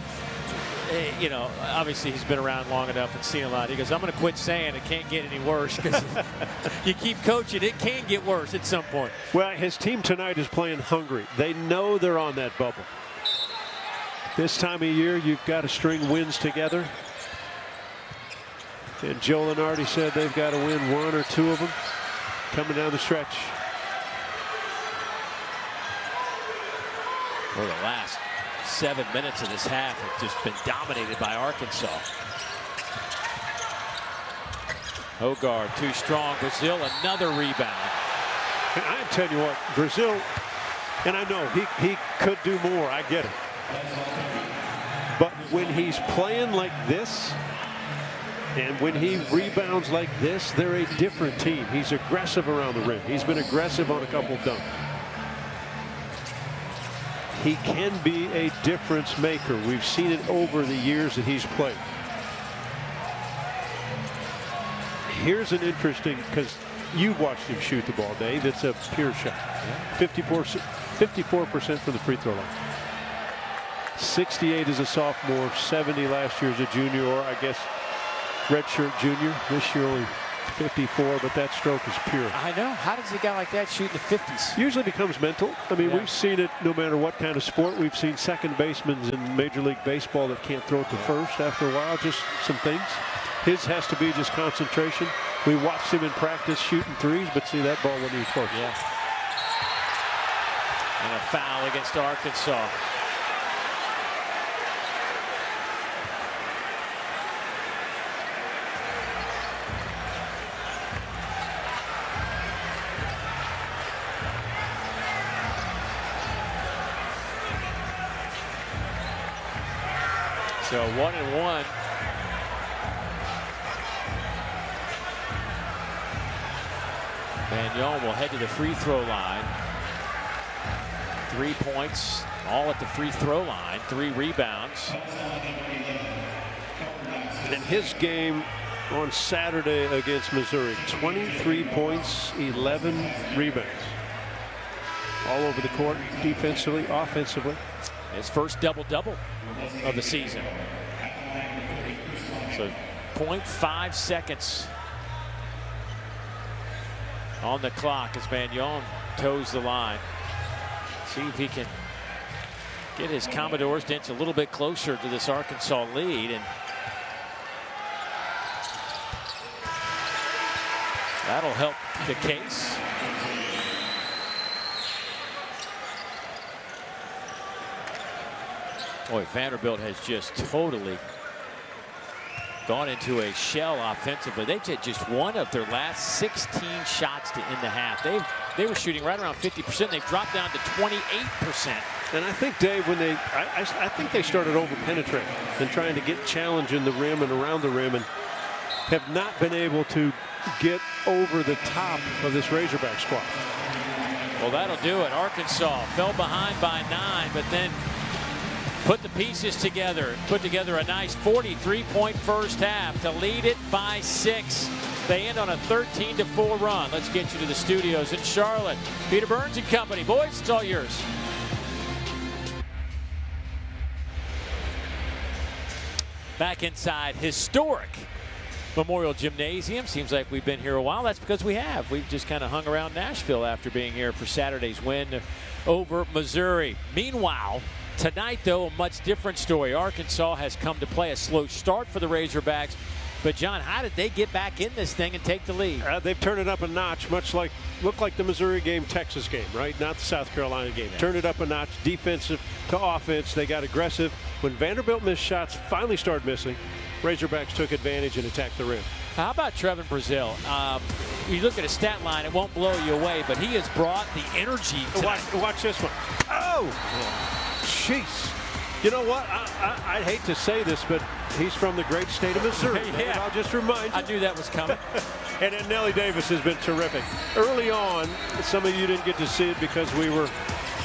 you know, obviously he's been around long enough and seen a lot. He goes, I'm going to quit saying it can't get any worse, because you keep coaching, it can get worse at some point.
Well, his team tonight is playing hungry. They know they're on that bubble. This time of year, you've got to string wins together. And Joe Lenardi said they've got to win 1 or 2 of them coming down the stretch.
For the last 7 minutes of this half have just been dominated by Arkansas. Hogard too strong. Brazil another rebound.
And I tell you what, Brazil, and I know he could do more. I get it. But when he's playing like this, and when he rebounds like this, they're a different team. He's aggressive around the rim. He's been aggressive on a couple of dunks. He can be a difference maker. We've seen it over the years that he's played. Here's an interesting, because you've watched him shoot the ball, Dave. It's a pure shot. 54% from the free throw line. 68 as a sophomore, 70 last year as a junior, or I guess redshirt junior. This year only 54, but that stroke is pure.
I know. How does a guy like that shoot in the 50s?
Usually becomes mental. I mean, we've seen it no matter what kind of sport. We've seen second basemen in Major League Baseball that can't throw it to first after a while. Just some things. His has to be just concentration. We watched him in practice shooting threes, but see, that ball wasn't even close.
Yeah. And a foul against Arkansas. So 1-1. Magnon will head to the free throw line. 3 points, all at the free throw line. 3 rebounds.
And his game on Saturday against Missouri, 23 points, 11 rebounds. All over the court, defensively, offensively.
His first double-double of the season. So 0.5 seconds on the clock as Magnon toes the line. See if he can get his Commodores to inch a little bit closer to this Arkansas lead. And that'll help the case. Boy, Vanderbilt has just totally gone into a shell offensively. They've hit just one of their last 16 shots to end the half. They were shooting right around 50%. They've dropped down to 28%.
And I think, Dave, when I think they started over penetrating and trying to get challenge in the rim and around the rim, and have not been able to get over the top of this Razorback squad.
Well, that'll do it. Arkansas fell behind by 9, but then put the pieces together, put together a nice 43-point first half to lead it by 6. They end on a 13-4 run. Let's get you to the studios in Charlotte. Peter Burns and company. Boys, it's all yours. Back inside historic Memorial Gymnasium. Seems like we've been here a while. That's because we have. We've just kind of hung around Nashville after being here for Saturday's win over Missouri. Meanwhile, tonight, though, a much different story. Arkansas has come to play. A slow start for the Razorbacks. But, John, how did they get back in this thing and take the lead?
They've turned it up a notch, much like, looked like the Missouri game, Texas game, right? Not the South Carolina game. Yeah. Turned it up a notch, defensive to offense. They got aggressive. When Vanderbilt missed shots, finally started missing, Razorbacks took advantage and attacked the rim.
How about Trevin Brazil? You look at his stat line, it won't blow you away, but he has brought the energy tonight.
Watch this one. Oh! Jeez. You know what? I hate to say this, but he's from the great state of Missouri.
Yeah.
I'll just remind you.
I knew that was coming.
And then Nellie Davis has been terrific. Early on, some of you didn't get to see it because we were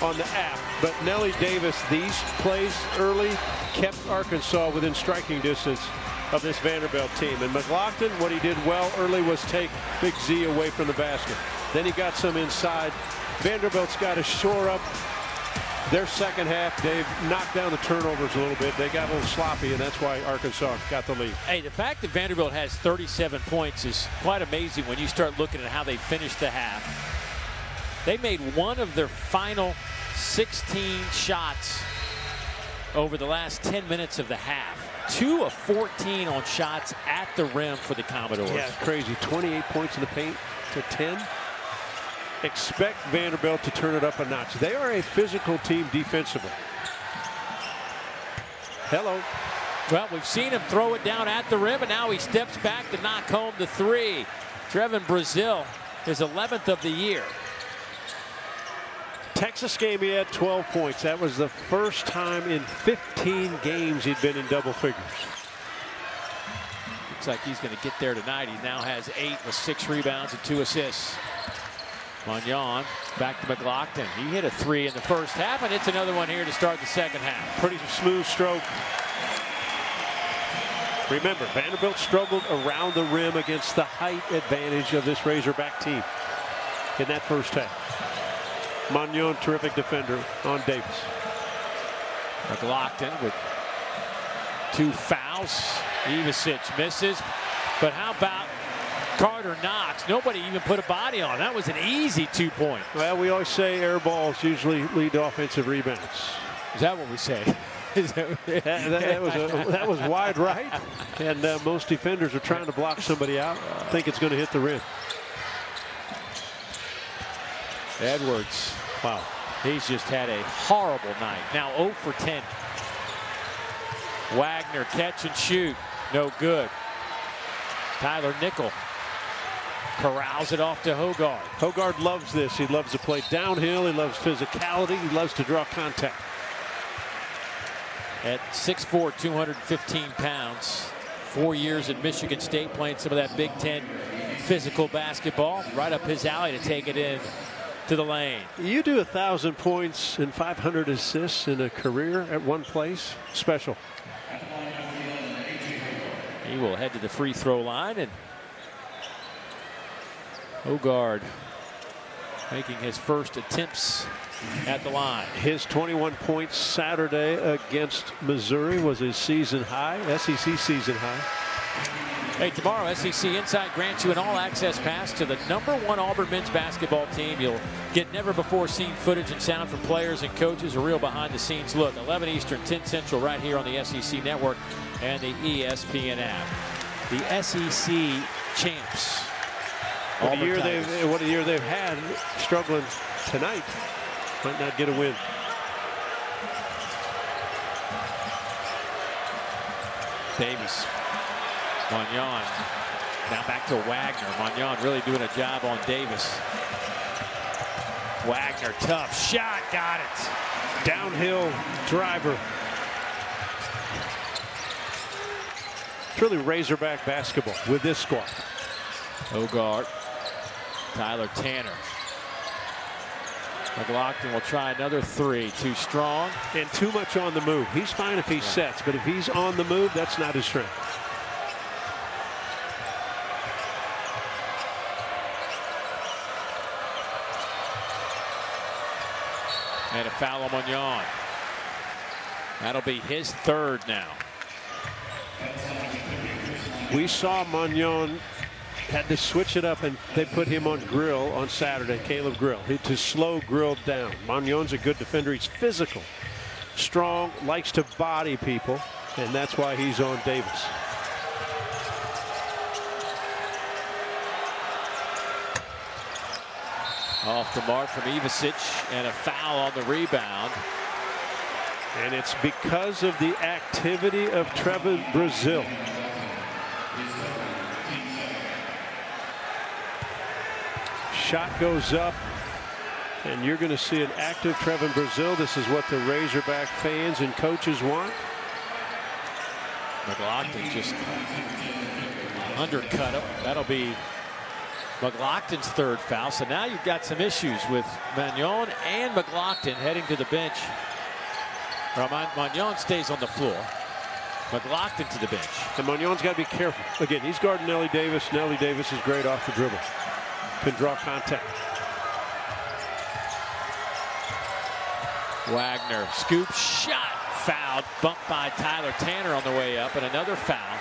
on the app, but Nellie Davis, these plays early, kept Arkansas within striking distance of this Vanderbilt team. And McLaughlin, what he did well early was take Big Z away from the basket. Then he got some inside. Vanderbilt's got to shore up their second half. They've knocked down the turnovers a little bit. They got a little sloppy, and that's why Arkansas got the lead.
Hey, the fact that Vanderbilt has 37 points is quite amazing when you start looking at how they finished the half. They made one of their final 16 shots over the last 10 minutes of the half. 2 of 14 on shots at the rim for the Commodores.
Yeah, it's crazy. 28 points in the paint to 10. Expect Vanderbilt to turn it up a notch. They are a physical team defensively. Hello.
Well, we've seen him throw it down at the rim, and now he steps back to knock home the 3. Trevin Brazil, his 11th of the year.
Texas game, he had 12 points. That was the first time in 15 games he'd been in double figures.
Looks like he's going to get there tonight. He now has 8 with 6 rebounds and 2 assists. Magnon back to McLaughlin. He hit a 3 in the first half, and it's another one here to start the second half.
Pretty smooth stroke. Remember, Vanderbilt struggled around the rim against the height advantage of this Razorback team in that first half. Magnon, terrific defender on Davis.
McLaughlin with 2 fouls. Ivasic misses. But how about Carter Knox? Nobody even put a body on. That was an easy 2 points.
Well, we always say air balls usually lead to offensive rebounds.
Is that what we say?
that was wide right, and most defenders are trying to block somebody out. I think it's going to hit the rim.
Edwards, wow, he's just had a horrible night. Now 0 for 10. Wagner catch and shoot, no good. Tyler Nickel corrals it off to Hogard.
Hogard loves this. He loves to play downhill. He loves physicality. He loves to draw contact.
At 6'4", 215 pounds, 4 years at Michigan State playing some of that Big Ten physical basketball. Right up his alley to take it in to the lane.
You do 1,000 points and 500 assists in a career at one place. Special.
He will head to the free throw line, and Hogard making his first attempts at the line.
His 21 points Saturday against Missouri was his season high, SEC season high.
Hey, tomorrow SEC Insight grants you an all-access pass to the #1 Auburn men's basketball team. You'll get never-before-seen footage and sound from players and coaches, a real behind-the-scenes look. 11 Eastern, 10 Central, right here on the SEC Network and the ESPN app. The SEC champs.
What a year they've had, struggling tonight. Might not get a win.
Davis. Magnon. Now back to Wagner. Magnon really doing a job on Davis. Wagner, tough shot, got it.
Downhill driver. It's really Razorback basketball with this squad.
Hogard. Tyler Tanner. McLaughlin will try another three. Too strong.
And too much on the move. He's fine if he sets, but if he's on the move, that's not his strength.
And a foul on Magnon. That'll be his third now.
We saw Magnon had to switch it up, and they put him on Grill on Saturday, Caleb Grill, to slow Grill down. Magnon's a good defender. He's physical, strong, likes to body people, and that's why he's on Davis.
Off the mark from Ivisic, and a foul on the rebound.
And it's because of the activity of Trevin Brazil. Shot goes up, and you're going to see an active Trevin Brazil. This is what the Razorback fans and coaches want.
McLaughlin just undercut him. That'll be McLaughlin's third foul. So now you've got some issues with Magnon and McLaughlin heading to the bench. Magnon stays on the floor. McLaughlin to the bench.
And Magnon's got to be careful. Again, he's guarding Nelly Davis. Nelly Davis is great off the dribble. Can draw contact.
Wagner, scoop shot, fouled, bumped by Tyler Tanner on the way up, and another foul.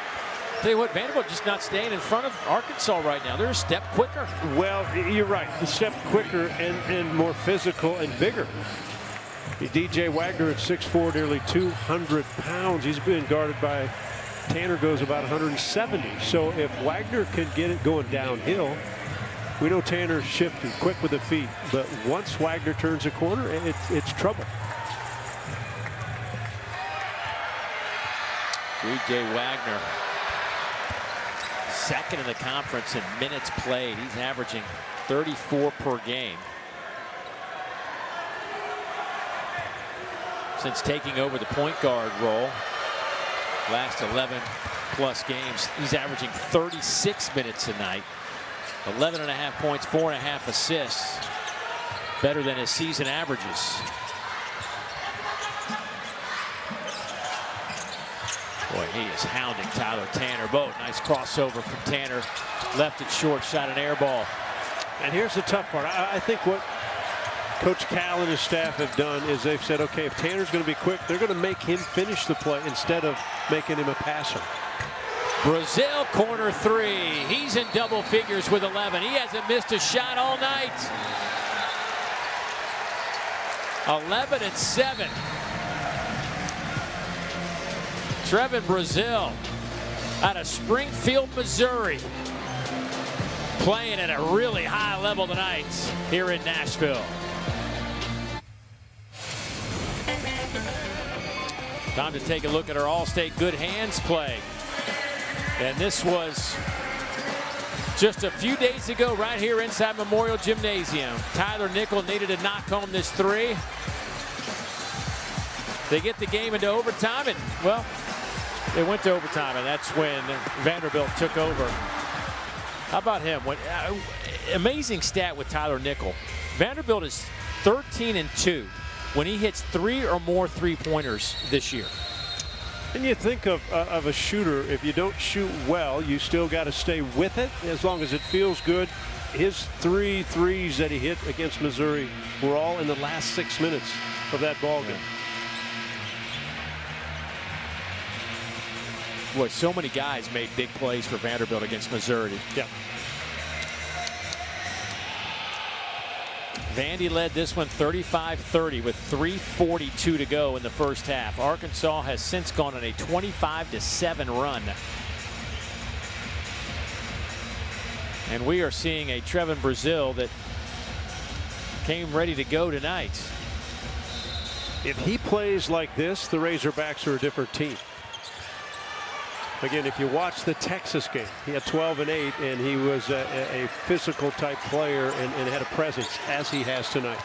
Tell you what, Vanderbilt just not staying in front of Arkansas right now. They're a step quicker.
Well, you're right. A step quicker and more physical and bigger. DJ Wagner at 6'4", nearly 200 pounds. He's being guarded by Tanner, goes about 170. So if Wagner can get it going downhill, we know Tanner's shifty, quick with the feet. But once Wagner turns a corner, it's trouble.
DJ Wagner, second in the conference in minutes played. He's averaging 34 per game. Since taking over the point guard role, last 11 plus games, he's averaging 36 minutes a night. 11.5 points, 4.5 assists. Better than his season averages. Boy, he is hounding Tyler Tanner. Nice crossover from Tanner. Left it short, shot an air ball.
And here's the tough part. I think what Coach Cal and his staff have done is they've said, okay, if Tanner's going to be quick, they're going to make him finish the play instead of making him a passer.
Brazil, corner three. He's in double figures with 11. He hasn't missed a shot all night. 11 and 7. Trevin Brazil out of Springfield, Missouri, playing at a really high level tonight here in Nashville. Time to take a look at our All-State Good Hands play. And this was just a few days ago right here inside Memorial Gymnasium. Tyler Nickel needed to knock home this three. They get the game into overtime, and, well, they went to overtime, and that's when Vanderbilt took over. How about him? Amazing stat with Tyler Nickel. Vanderbilt is 13-2 when he hits 3 or more three-pointers this year.
And you think of a shooter, if you don't shoot well, you still got to stay with it as long as it feels good. His 3 threes that he hit against Missouri were all in the last 6 minutes of that ball game.
Boy, so many guys made big plays for Vanderbilt against Missouri.
Yeah.
Vandy led this one 35-30 with 3:42 to go in the first half. Arkansas has since gone on a 25-7 run. And we are seeing a Trevin Brazil that came ready to go tonight.
If he plays like this, the Razorbacks are a different team. Again, if you watch the Texas game, he had 12 and 8, and he was a physical type player and had a presence as he has tonight.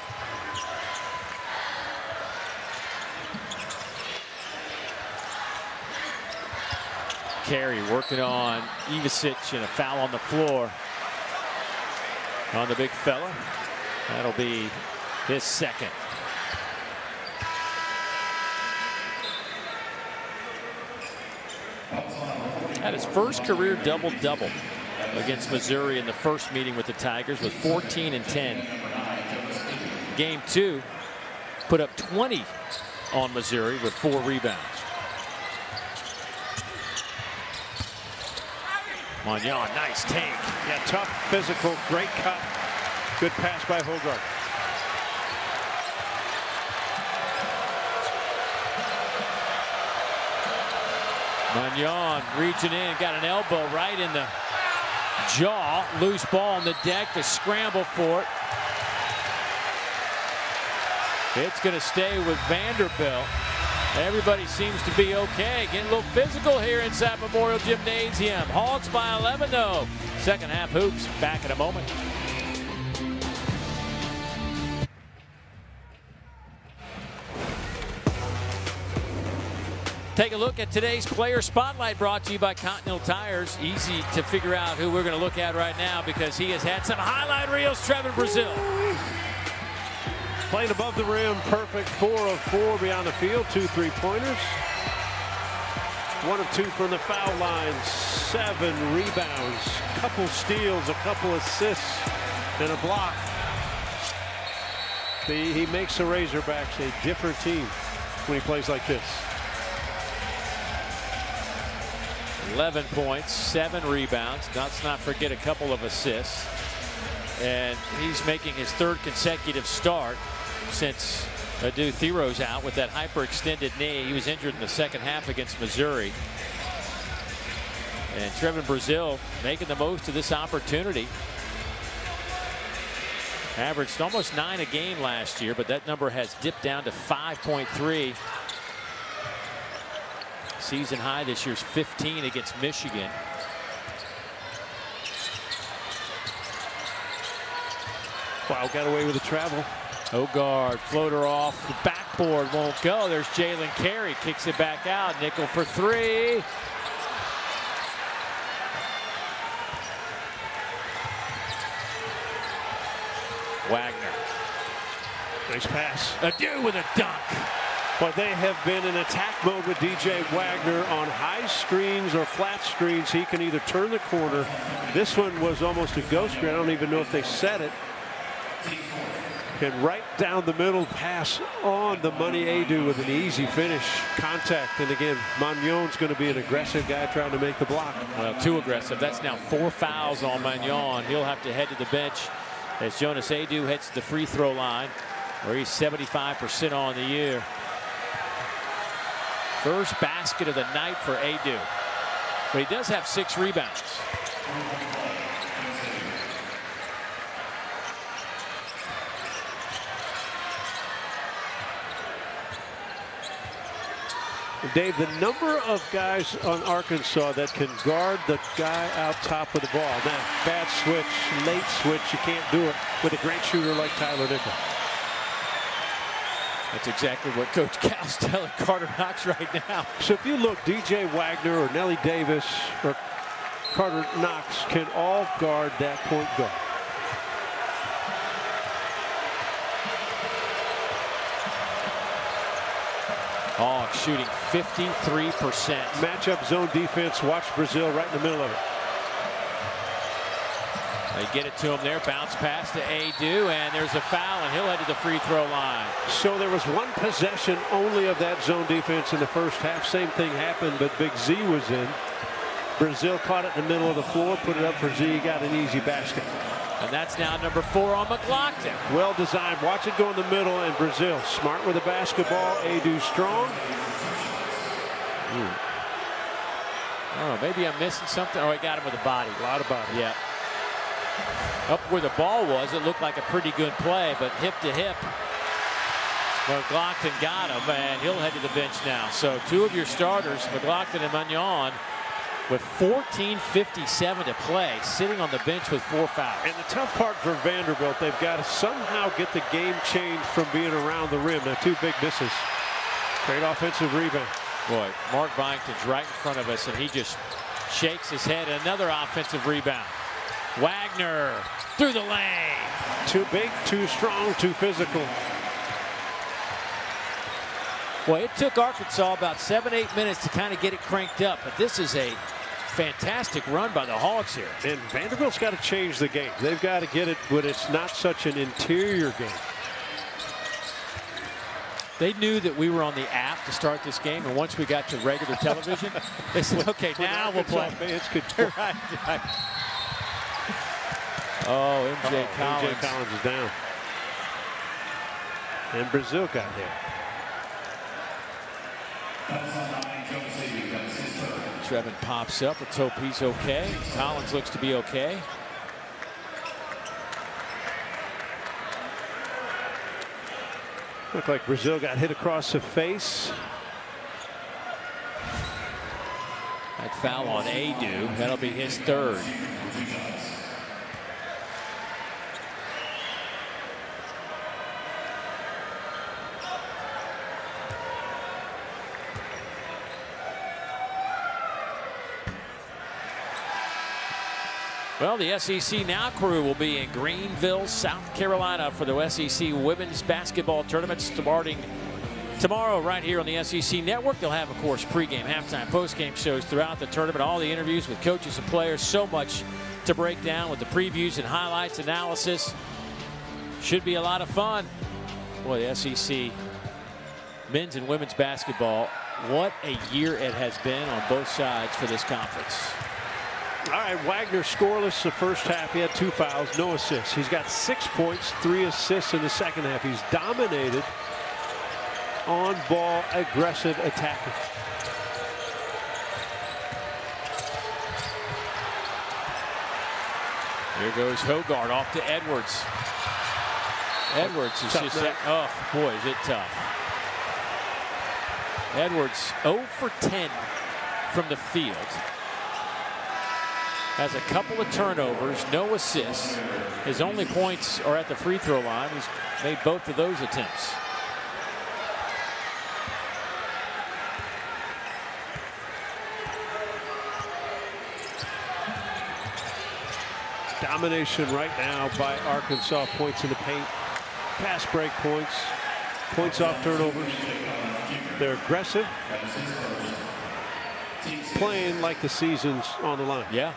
Carey working on Ivicic, and a foul on the floor on the big fella. That'll be his second. Had his first career double-double against Missouri in the first meeting with the Tigers with 14 and 10. Game 2, put up 20 on Missouri with 4 rebounds. Magnon, nice take.
Yeah, tough, physical, great cut. Good pass by Hogarth.
Magnon reaching in, got an elbow right in the jaw. Loose ball on the deck, to scramble for it. It's going to stay with Vanderbilt. Everybody seems to be okay. Getting a little physical here inside Memorial Gymnasium. Hogs by 11 though. Second half hoops back in a moment. Take a look at today's Player Spotlight, brought to you by Continental Tires. Easy to figure out who we're going to look at right now because he has had some highlight reels. Trevin Brazil.
Playing above the rim, perfect. 4 of 4 beyond the field. 2 3-pointers. 1 of 2 from the foul line. 7 rebounds. Couple steals, a couple assists, and a block. He makes the Razorbacks a different team when he plays like this.
11 points, 7 rebounds. Let's not forget a couple of assists. And he's making his 3rd consecutive start since Adu Thiro's out with that hyperextended knee. He was injured in the second half against Missouri. And Trevin Brazil making the most of this opportunity. Averaged almost 9 a game last year, but that number has dipped down to 5.3. Season high this year's 15 against Michigan.
Wow, got away with the travel.
Hogarth, floater off the backboard, won't go. There's Jalen Carey, kicks it back out. Nickel for 3. Wagner.
Nice pass.
Adu with a dunk.
But they have been in attack mode with DJ Wagner on high screens or flat screens. He can either turn the corner. This one was almost a ghost screen. I don't even know if they set it. And right down the middle, pass on the money. Adu with an easy finish. Contact. And again, Magnon's going to be an aggressive guy trying to make the block.
Well, too aggressive. That's now 4 fouls on Magnon. He'll have to head to the bench as Jonas Adu hits the free throw line, where he's 75% on the year. First basket of the night for Adu. But he does have 6 rebounds.
Dave, the number of guys on Arkansas that can guard the guy out top of the ball. Now, bad switch, late switch, you can't do it with a great shooter like Tyler Nickel.
That's exactly what Coach Cal's telling Carter Knox right now.
So if you look, DJ Wagner or Nellie Davis or Carter Knox can all guard that point guard.
Hawks shooting 53%.
Matchup zone defense. Watch Brazil right in the middle of it.
They get it to him there. Bounce pass to Adu, and there's a foul, and he'll head to the free throw line.
So there was one possession only of that zone defense in the first half. Same thing happened, but Big Z was in. Brazil caught it in the middle of the floor, put it up for Z, got an easy basket.
And that's now number 4 on McLaughlin.
Well designed. Watch it go in the middle, and Brazil smart with the basketball. Adu strong.
Oh, maybe I'm missing something. Oh, he got him with the body.
A lot of body.
Yeah. Up where the ball was, it looked like a pretty good play, but hip to hip, McLaughlin got him, and he'll head to the bench now. So 2 of your starters, McLaughlin and Magnon, with 14:57 to play, sitting on the bench with 4 fouls.
And the tough part for Vanderbilt, they've got to somehow get the game changed from being around the rim. Now 2 big misses. Great offensive rebound.
Boy, Mark Byington's right in front of us, and he just shakes his head. Another offensive rebound. Wagner through the lane.
Too big, too strong, too physical.
Well, it took Arkansas about 7-8 minutes to kind of get it cranked up, but this is a fantastic run by the Hawks here.
And Vanderbilt's got to change the game. They've got to get it when it's not such an interior game.
They knew that we were on the app to start this game, and once we got to regular television, they said, okay, now we'll play.
Fans could right.
Oh, MJ Collins.
MJ Collins is down. And Brazil got there.
Trevin pops up. Let's hope he's okay. Collins looks to be okay.
Looked like Brazil got hit across the face.
That foul on Adu. That'll be his 3rd. Well, the SEC Now crew will be in Greenville, South Carolina for the SEC Women's Basketball Tournament starting tomorrow right here on the SEC Network. They'll have, of course, pregame, halftime, postgame shows throughout the tournament, all the interviews with coaches and players. So much to break down with the previews and highlights, analysis. Should be a lot of fun. Boy, the SEC men's and women's basketball, what a year it has been on both sides for this conference.
All right, Wagner scoreless the first half. He had 2 fouls, no assists. He's got 6 points, 3 assists in the second half. He's dominated on ball, aggressive attacking.
Here goes Hogard off to Edwards. Edwards is just, oh boy, is it tough. Edwards 0 for 10 from the field. Has a couple of turnovers, no assists. His only points are at the free throw line. He's made both of those attempts.
Domination right now by Arkansas. Points in the paint, fast break points, points off turnovers. They're aggressive, playing like the season's on the line.
Yeah.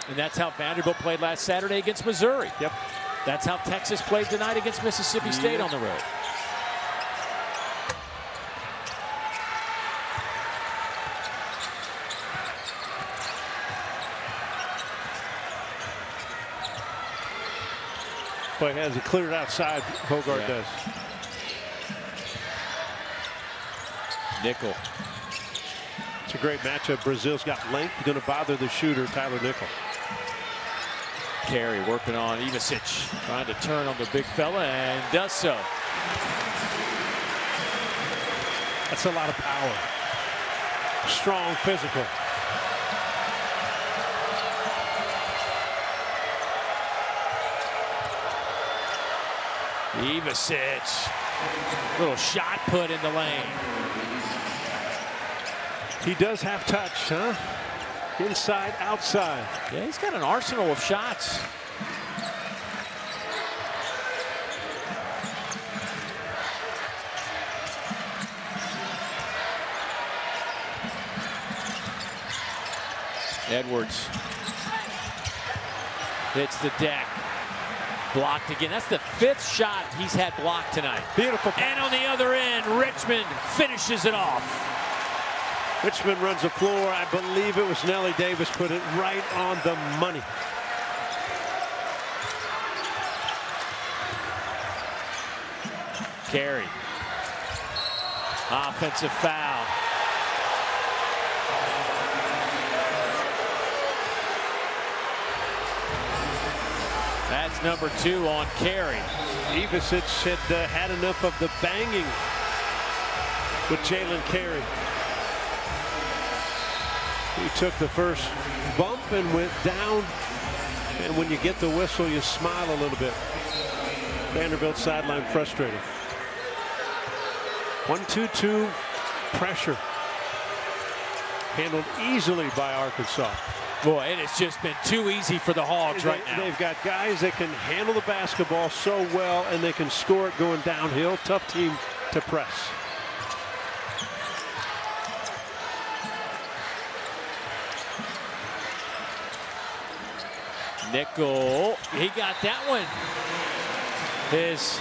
And that's how Vanderbilt played last Saturday against Missouri.
Yep.
That's how Texas played tonight against Mississippi State on the road.
Boy, has it cleared outside, Hogard does.
Nickel.
It's a great matchup. Brazil's got length, going to bother the shooter, Tyler Nickel.
Carey working on Ivasic, trying to turn on the big fella, and does so.
That's a lot of power. Strong physical.
Ivasic, little shot put in the lane.
He does have touch, huh? Inside, outside.
Yeah, he's got an arsenal of shots. Edwards hits the deck. Blocked again. That's the 5th shot he's had blocked tonight.
Beautiful.
And on the other end, Richmond finishes it off.
Richmond runs the floor. I believe it was Nellie Davis put it right on the money.
Carey. Offensive foul. That's number 2 on Carey.
Ivasic had enough of the banging with Jalen Carey. He took the first bump and went down. And when you get the whistle, you smile a little bit. Vanderbilt sideline frustrated. 1-2-2 pressure. Handled easily by Arkansas.
Boy, it has just been too easy for the Hogs right now.
They've got guys that can handle the basketball so well, and they can score it going downhill. Tough team to press.
Nickel, he got that one. His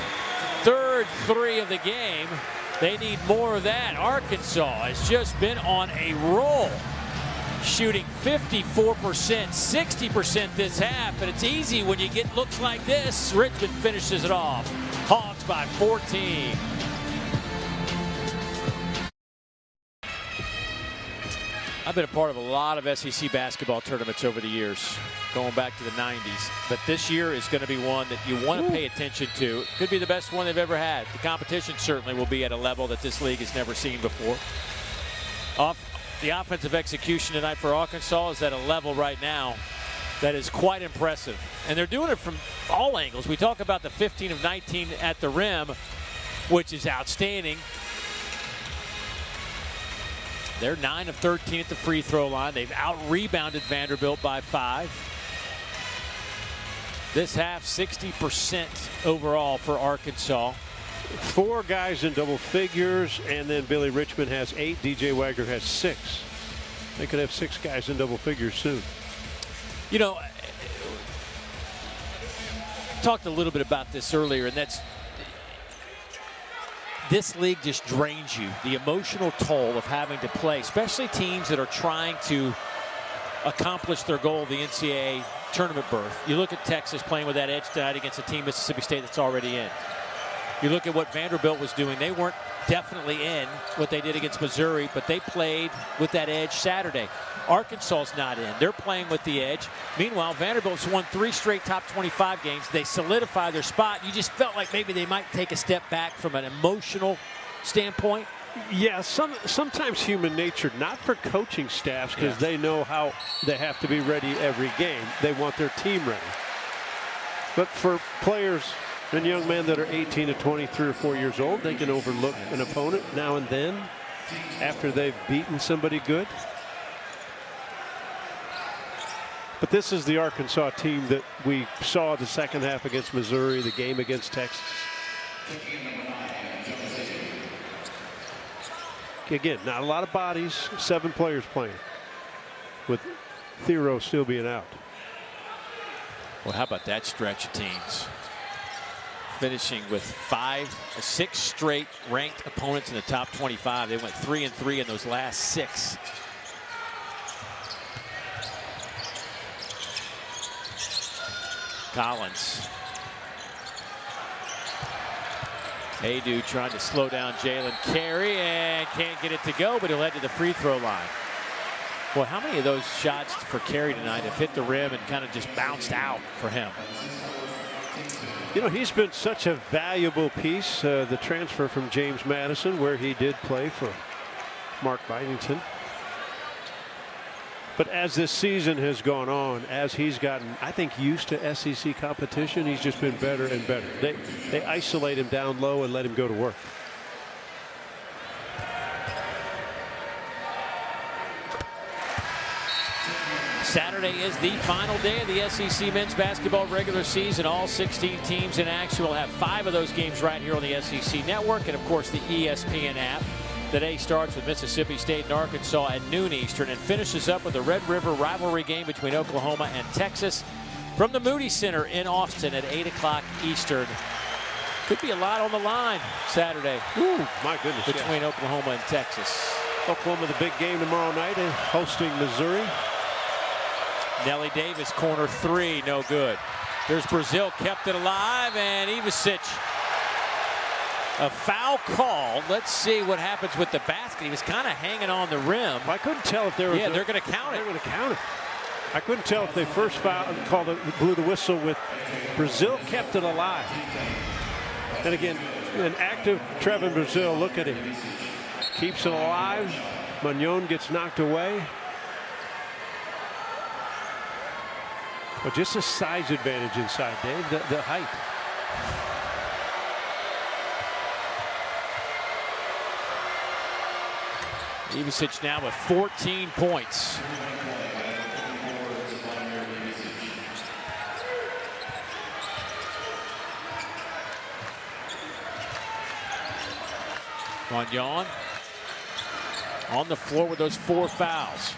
3rd 3 of the game. They need more of that. Arkansas has just been on a roll, shooting 54%, 60% this half, and it's easy when you get looks like this. Richmond finishes it off. Hogs by 14. I've been a part of a lot of SEC basketball tournaments over the years, going back to the 90s. But this year is going to be one that you want to pay attention to. It could be the best one they've ever had. The competition certainly will be at a level that this league has never seen before. The offensive execution tonight for Arkansas is at a level right now that is quite impressive. And they're doing it from all angles. We talk about the 15 of 19 at the rim, which is outstanding. They're 9 of 13 at the free throw line. They've out-rebounded Vanderbilt by 5. This half, 60% overall for Arkansas.
4 guys in double figures, and then Billy Richmond has 8. DJ Wagner has 6. They could have 6 guys in double figures soon.
You know, talked a little bit about this earlier, and that's this league just drains you. The emotional toll of having to play, especially teams that are trying to accomplish their goal of the NCAA tournament berth. You look at Texas playing with that edge tonight against a team, Mississippi State, that's already in. You look at what Vanderbilt was doing. They weren't definitely in what they did against Missouri, but they played with that edge Saturday. Arkansas's not in. They're playing with the edge. Meanwhile, Vanderbilt's won 3 straight top 25 games. They solidify their spot. You just felt like maybe they might take a step back from an emotional standpoint.
Yeah, sometimes human nature, not for coaching staffs, because they know how they have to be ready every game. They want their team ready. But for players and young men that are 18 to 23 or 4 years old, they can overlook an opponent now and then after they've beaten somebody good. But this is the Arkansas team that we saw the second half against Missouri, the game against Texas. Again, not a lot of bodies, 7 players playing, with Thero still being out.
Well, how about that stretch of teams? Finishing with 6 straight ranked opponents in the top 25. They went 3-3 in those last 6. Collins. Adu trying to slow down Jalen Carey and can't get it to go, but he'll head to the free throw line. Well, how many of those shots for Carey tonight have hit the rim and kind of just bounced out for him?
You know, he's been such a valuable piece, the transfer from James Madison, where he did play for Mark Bidington. But as this season has gone on, as he's gotten, I think, used to SEC competition, he's just been better and better. They isolate him down low and let him go to work.
Saturday is the final day of the SEC men's basketball regular season. All 16 teams in action. We'll have 5 of those games right here on the SEC Network and, of course, the ESPN app. Today starts with Mississippi State and Arkansas at noon Eastern and finishes up with the Red River rivalry game between Oklahoma and Texas from the Moody Center in Austin at 8 o'clock Eastern. Could be a lot on the line Saturday.
Ooh, my goodness.
Between Oklahoma and Texas.
Oklahoma, the big game tomorrow night, and hosting Missouri.
Nelly Davis, corner 3, no good. There's Brazil, kept it alive, and Ivisic. A foul call. Let's see what happens with the basket. He was kind of hanging on the rim.
I couldn't tell if there was.
Yeah, they're going to count it.
They're going to count it. I couldn't tell if they first called it, blew the whistle with Brazil, kept it alive. And again, an active Trevin Brazil. Look at him. Keeps it alive. Magnon gets knocked away. But just a size advantage inside, Dave. The height.
Ivisic now with 14 points. Magnon on the floor with those 4 fouls.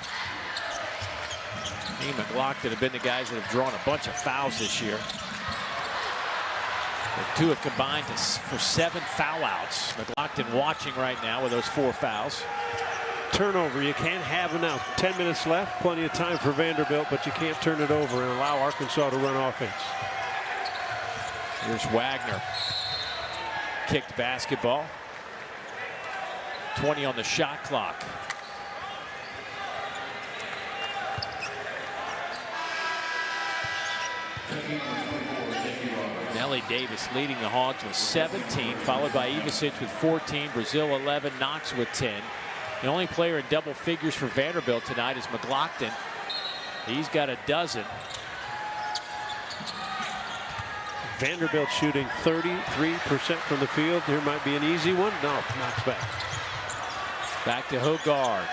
He and McLaughlin have been the guys that have drawn a bunch of fouls this year. The 2 have combined for 7 foul outs. McLaughlin watching right now with those 4 fouls.
Turnover, you can't have it now. 10 minutes left, plenty of time for Vanderbilt, but you can't turn it over and allow Arkansas to run offense.
Here's Wagner. Kicked basketball. 20 on the shot clock. Nelly Davis leading the Hogs with 17, followed by Ivisic with 14, Brazil 11, Knox with 10. The only player in double figures for Vanderbilt tonight is McLaughlin. He's got a dozen.
Vanderbilt shooting 33% from the field. Here might be an easy one. No, knocks back.
Back to Hogard.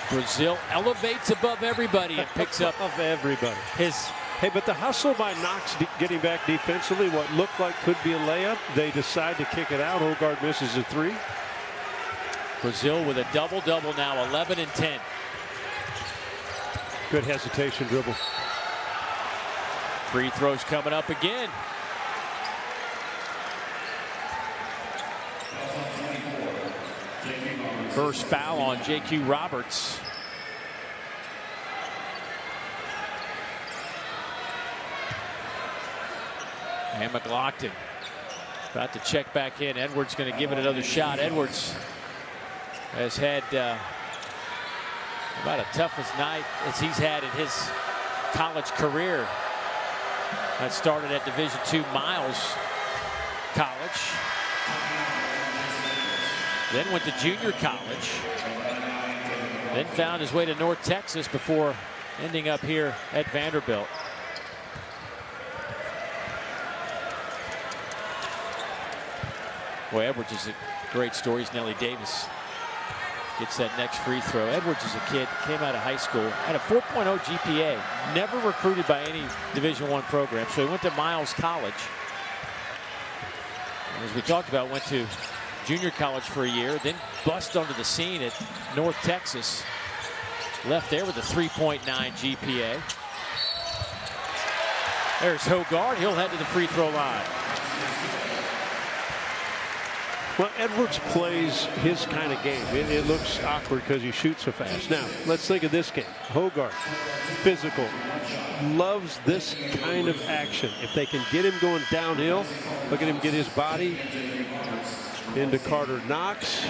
Brazil elevates above everybody and picks up
of everybody.
His.
Hey, but the hustle by Knox getting back defensively, what looked like could be a layup, they decide to kick it out. Hogard misses a 3.
Brazil with a double-double now, 11 and 10.
Good hesitation dribble.
Free throws coming up again. First foul on J.Q. Roberts. And McLaughlin about to check back in. Edwards going to give it another shot. Edwards has had about the toughest night as he's had in his college career. That started at Division II Miles College. Then went to junior college. Then found his way to North Texas before ending up here at Vanderbilt. Boy, Edwards is a great story. Nelly Davis gets that next free throw. Edwards is a kid, came out of high school, had a 4.0 GPA, never recruited by any Division I program, so he went to Miles College. And as we talked about, went to junior college for a year, then bust onto the scene at North Texas. Left there with a 3.9 GPA. There's Hogard. He'll head to the free throw line.
Well, Edwards plays his kind of game. It looks awkward because he shoots so fast. Now, let's think of this game. Hogarth, physical, loves this kind of action. If they can get him going downhill, look at him get his body into Carter Knox.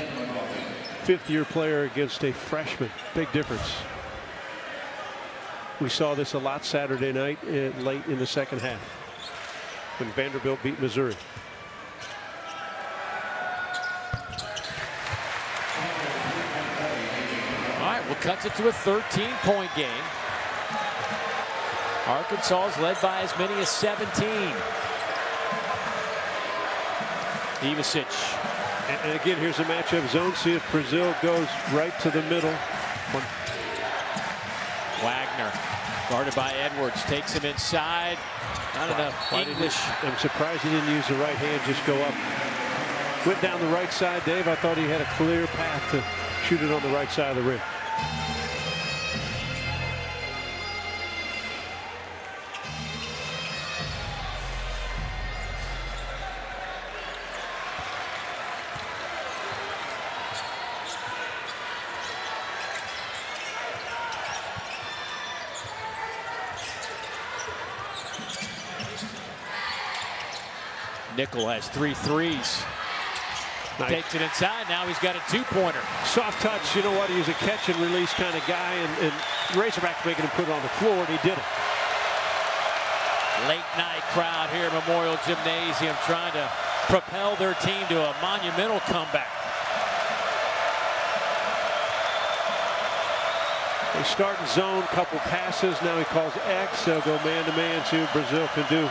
Fifth-year player against a freshman. Big difference. We saw this a lot Saturday night late in the second half when Vanderbilt beat Missouri.
All right, well, cuts it to a 13-point game. Arkansas is led by as many as 17. Ivasic.
And again, here's a matchup zone. See if Brazil goes right to the middle.
Wagner, guarded by Edwards, takes him inside. Not enough English.
I'm surprised he didn't use the right hand, just go up. Went down the right side, Dave. I thought he had a clear path to shoot it on the right side of the rim.
Nickel has 3 threes.
Nice.
Takes it inside. Now he's got a 2-pointer.
Soft touch. You know what? He's a catch and release kind of guy, and Razorback's making him put it on the floor, and he did it.
Late night crowd here at Memorial Gymnasium trying to propel their team to a monumental comeback.
They start in zone, couple passes. Now he calls X. They'll go man-to-man, see what Brazil can do.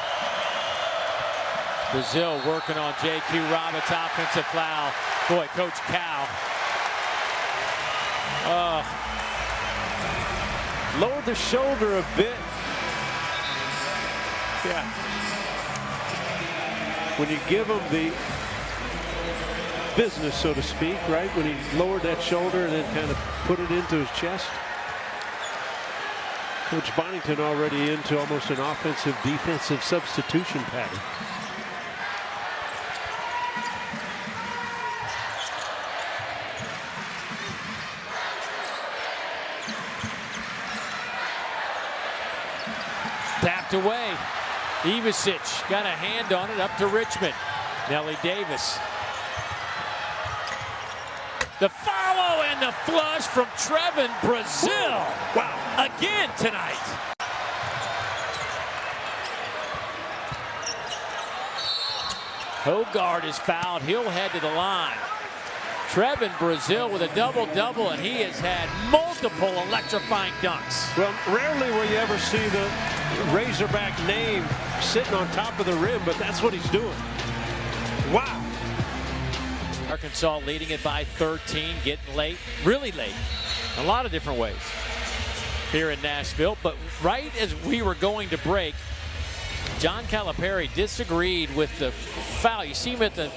Brazil working on J.Q. Roberts' offensive foul. Boy, Coach Cal.
Lowered the shoulder a bit. Yeah. When you give him the business, so to speak, right? When he lowered that shoulder and then kind of put it into his chest. Coach Bonington already into almost an offensive-defensive substitution pattern.
Tapped away. Ivasic got a hand on it up to Richmond. Nellie Davis. The follow and the flush from Trevin Brazil. Wow. Again tonight. Hogarth is fouled. He'll head to the line. Trevin Brazil with a double-double, and he has had multiple electrifying dunks.
Well, rarely will you ever see the Razorback name sitting on top of the rim, but that's what he's doing. Wow.
Arkansas leading it by 13, getting late, really late, a lot of different ways here in Nashville. But right as we were going to break, John Calipari disagreed with the foul. You see him at the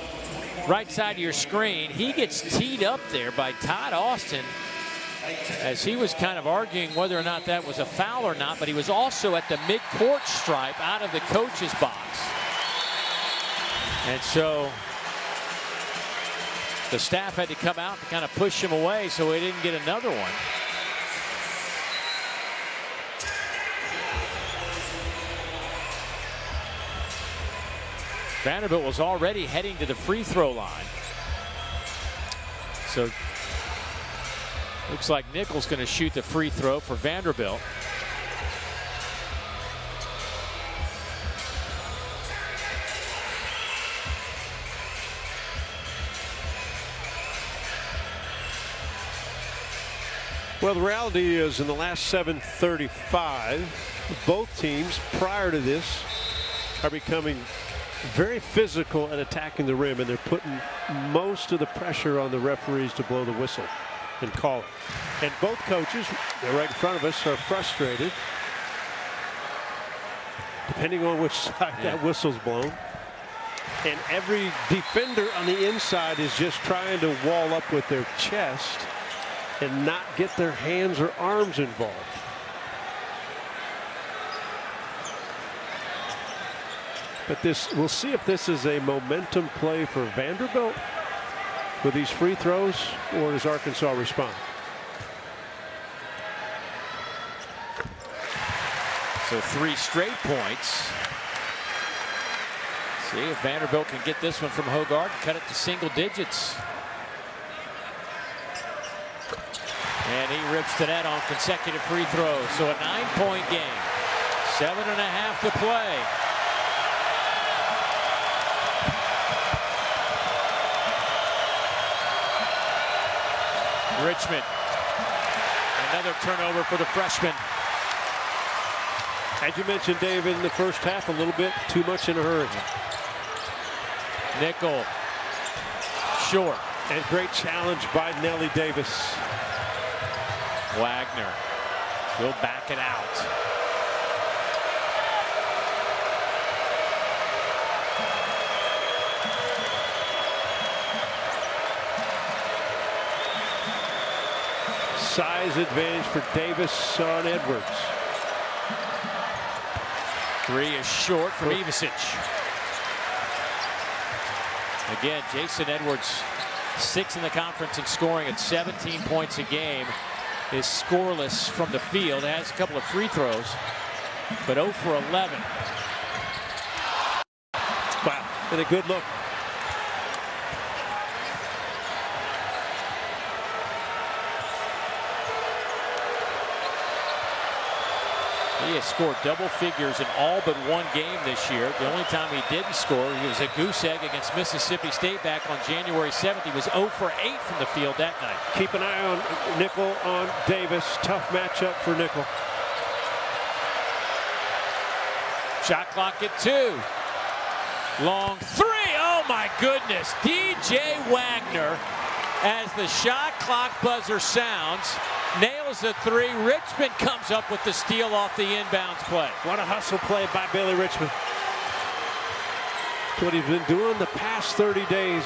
right side of your screen. He gets teed up there by Todd Austin as he was kind of arguing whether or not that was a foul or not, but he was also at the mid-court stripe out of the coach's box. And so the staff had to come out to kind of push him away so he didn't get another one. Vanderbilt was already heading to the free throw line. So looks like Nickel's going to shoot the free throw for Vanderbilt.
Well, the reality is in the last 7:35, both teams prior to this are becoming very physical at attacking the rim, and they're putting most of the pressure on the referees to blow the whistle and call it. And both coaches, they're right in front of us, are frustrated, depending on which side that whistle's blown. And every defender on the inside is just trying to wall up with their chest and not get their hands or arms involved. But this, we'll see if this is a momentum play for Vanderbilt with these free throws, or does Arkansas respond?
So 3 straight points. See if Vanderbilt can get this one from Hogarth and cut it to single digits. And he rips the net on consecutive free throws. So a 9-point game. 7.5 to play. Richmond. Another turnover for the freshman.
As you mentioned, Dave, in the first half, a little bit too much in a hurry.
Nickel. Short.
And great challenge by Nellie Davis.
Wagner will back it out.
Size advantage for Davis on Edwards.
3 is short from Ivisic. Again, Jason Edwards, 6th in the conference in scoring at 17 points a game, is scoreless from the field. Has a couple of free throws, but 0 for 11.
Wow, and a good look.
He has scored double figures in all but one game this year. The only time he didn't score, he was a goose egg against Mississippi State back on January 7th. He was 0 for 8 from the field that night.
Keep an eye on Nickel on Davis. Tough matchup for Nickel.
Shot clock at 2. Long 3. Oh my goodness. DJ Wagner, as the shot clock buzzer sounds, nails the 3. Richmond comes up with the steal off the inbounds play.
What a hustle play by Bailey Richmond. That's what he's been doing the past 30 days.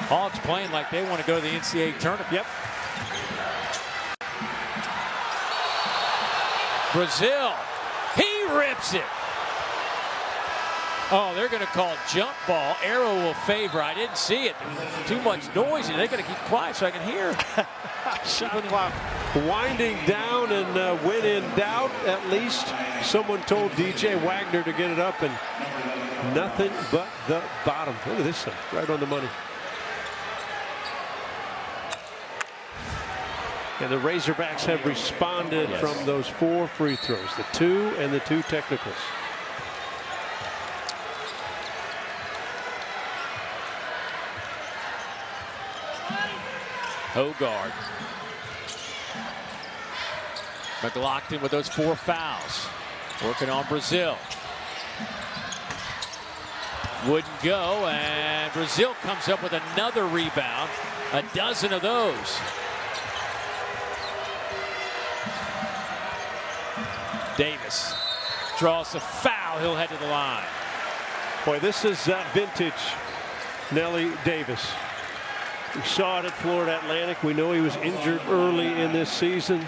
Hogs playing like they want to go to the NCAA tournament.
Yep.
Brazil. He rips it. Oh, they're going to call jump ball. Arrow will favor. I didn't see it. Too much noise. They're going to keep quiet so I can hear.
Shot clock winding down, and when in doubt, at least someone told DJ Wagner to get it up, and nothing but the bottom. Look at this thing, right on the money. And the Razorbacks have responded from those 4 free throws, the 2 and the 2 technicals.
Hogarth. McLaughlin with those 4 fouls. Working on Brazil. Wouldn't go, and Brazil comes up with another rebound. A dozen of those. Davis draws the foul. He'll head to the line.
Boy, this is vintage Nellie Davis. We saw it at Florida Atlantic. We know he was injured early in this season.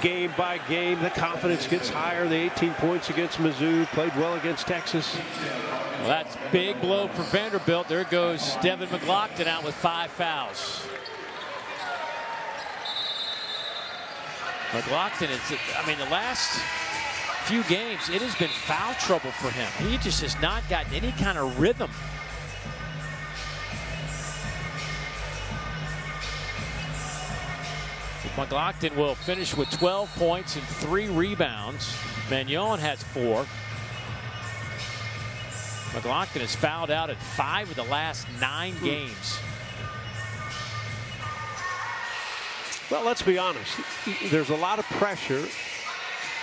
Game by game, the confidence gets higher. The 18 points against Mizzou, played well against Texas.
Well, that's big blow for Vanderbilt. There goes Devin McLaughlin out with 5 fouls. McLaughlin is, I mean, the last few games, it has been foul trouble for him. He just has not gotten any kind of rhythm. McLaughlin will finish with 12 points and 3 rebounds. Magnon has 4. McLaughlin has fouled out at 5 of the last 9 games.
Well, let's be honest. There's a lot of pressure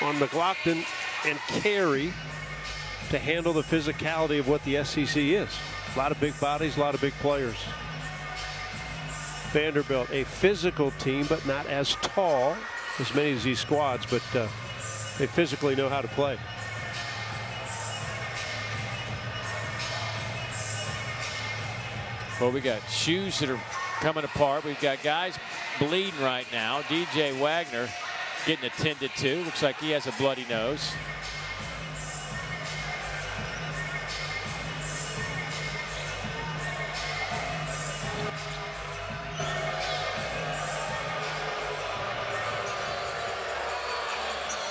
on McLaughlin and Carey to handle the physicality of what the SEC is. A lot of big bodies, a lot of big players. Vanderbilt, a physical team, but not as tall as many of these squads, but they physically know how to play.
Well, we got shoes that are coming apart. We've got guys bleeding right now. DJ Wagner getting attended to. Looks like he has a bloody nose.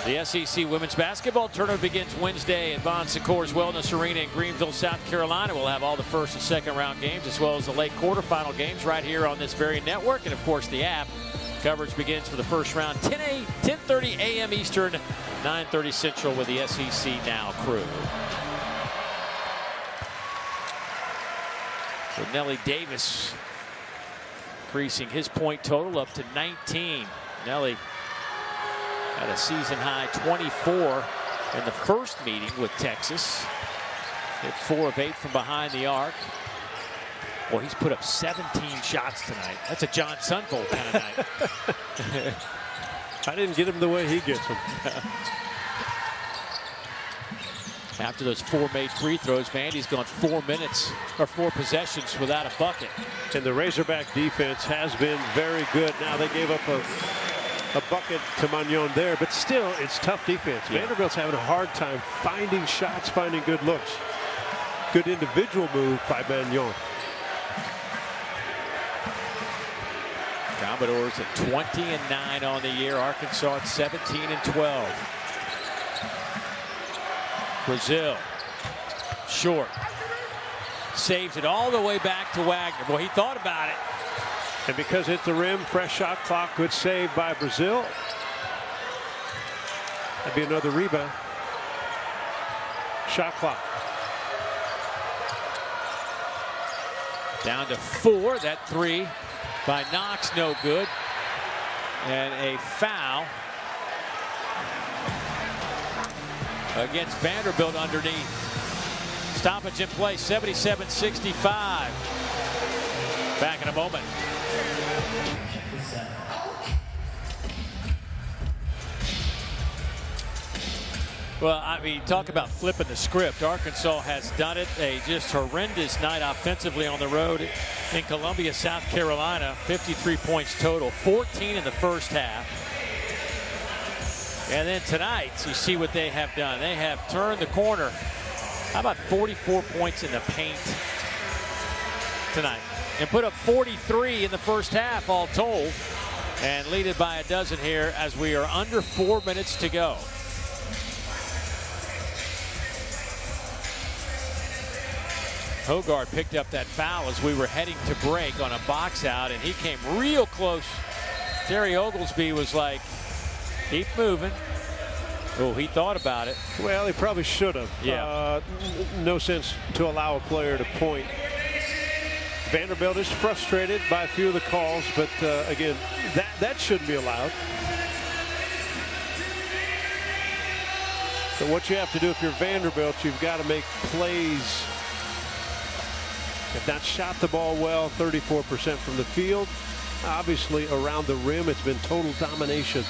The SEC Women's Basketball Tournament begins Wednesday at Bon Secours Wellness Arena in Greenville, South Carolina. We'll have all the first and second round games as well as the late quarterfinal games right here on this very network and, of course, the app. Coverage begins for the first round 10:30 a.m. Eastern, 9:30 Central with the SEC Now crew. So Nelly Davis increasing his point total up to 19. Nelly had a season-high 24 in the first meeting with Texas. Hit 4 of 8 from behind the arc. Well, he's put up 17 shots tonight. That's a John Sunvold kind of night.
I didn't get him the way he gets them.
After those 4 made free throws, Vandy's gone 4 minutes or 4 possessions without a bucket.
And the Razorback defense has been very good. Now they gave up a bucket to Magnon there, but still, it's tough defense.
Yeah.
Vanderbilt's having a hard time finding shots, finding good looks. Good individual move by Magnon.
Commodores at 20-9 on the year. Arkansas at 17-12. Brazil, short. Saves it all the way back to Wagner. Boy, he thought about it.
And because it hit the rim, fresh shot clock, good save by Brazil. That'd be another rebound. Shot clock.
Down to 4. That 3 by Knox, no good. And a foul against Vanderbilt underneath. Stoppage in play, 77-65. Back in a moment. Well, I mean, talk about flipping the script. Arkansas has done it. A just horrendous night offensively on the road in Columbia, South Carolina. 53 points total, 14 in the first half. And then tonight, you see what they have done. They have turned the corner. How about 44 points in the paint tonight? And put up 43 in the first half, all told. And lead it by a dozen here as we are under 4 minutes to go. Hogard picked up that foul as we were heading to break on a box out, and he came real close. Terry Oglesby was like, keep moving. Oh, he thought about it.
Well, he probably should have.
Yeah.
No sense to allow a player to point. Vanderbilt is frustrated by a few of the calls, but again, that shouldn't be allowed. So what you have to do if you're Vanderbilt, you've got to make plays. Have not shot the ball well, 34% from the field. Obviously, around the rim, it's been total domination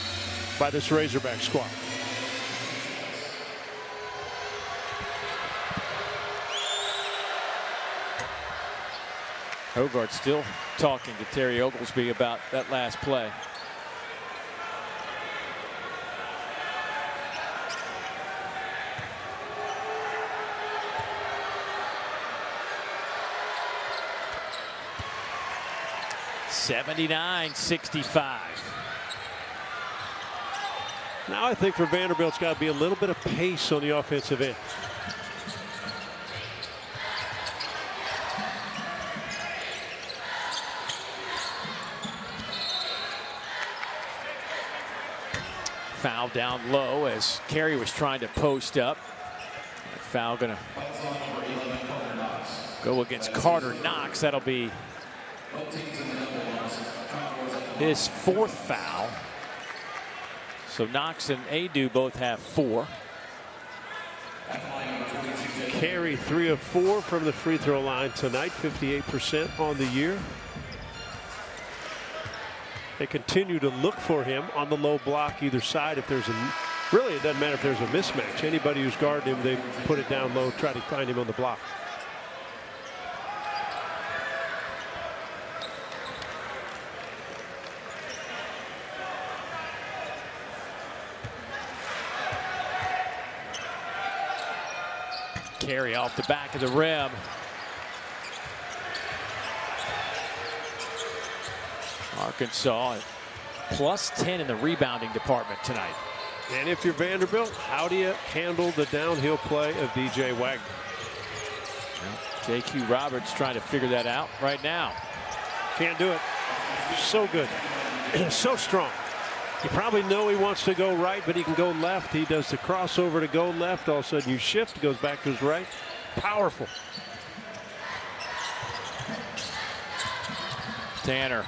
by this Razorback squad.
Hogard still talking to Terry Oglesby about that last play. (79-65).
Now I think for Vanderbilt, it's got to be a little bit of pace on the offensive end.
Foul down low as Carey was trying to post up. That foul going to go against Carter Knox. That'll be his 4th foul. So Knox and Adu both have 4.
Carey 3 of 4 from the free throw line tonight, 58% on the year. They continue to look for him on the low block either side. If there's really, it doesn't matter if there's a mismatch. Anybody who's guarding him, they put it down low, try to find him on the block.
Carry off the back of the rim. Arkansas plus 10 in the rebounding department tonight.
And if you're Vanderbilt, how do you handle the downhill play of DJ Wagner?
Well, J.Q. Roberts trying to figure that out right now.
Can't do it. So good. So strong. You probably know he wants to go right, but he can go left. He does the crossover to go left. All of a sudden you shift, goes back to his right. Powerful.
Tanner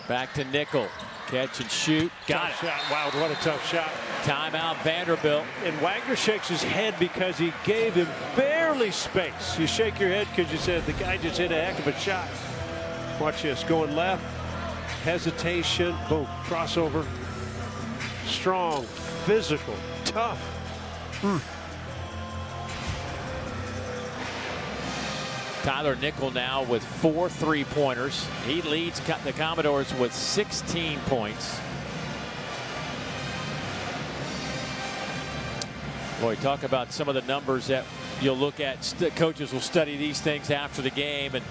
back to Nickel. Catch and shoot. Got it.
Shot. Wow, what a tough shot.
Timeout Vanderbilt.
And Wagner shakes his head because he gave him barely space. You shake your head because you said the guy just hit a heck of a shot. Watch this. Going left. Hesitation. Boom. Crossover. Strong. Physical. Tough.
Tyler Nickel now with 4 3-pointers. He leads the Commodores with 16 points. Boy, talk about some of the numbers that you'll look at. Coaches will study these things after the game. And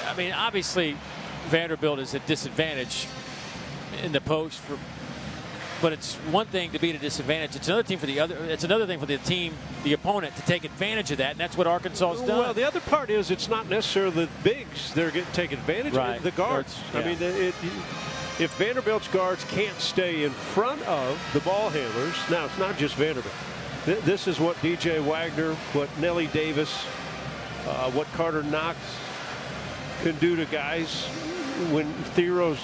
I mean, obviously, Vanderbilt is at disadvantage in the post but it's one thing to be at a disadvantage. It's another thing for the other. It's another thing for the team, the opponent, to take advantage of that, and that's what Arkansas has done.
Well, the other part is it's not necessarily the bigs they're getting taken advantage of. The guards.
Yeah.
I mean, if Vanderbilt's guards can't stay in front of the ball handlers, now it's not just Vanderbilt. This is what DJ Wagner, what Nelly Davis, what Carter Knox can do to guys when Thero's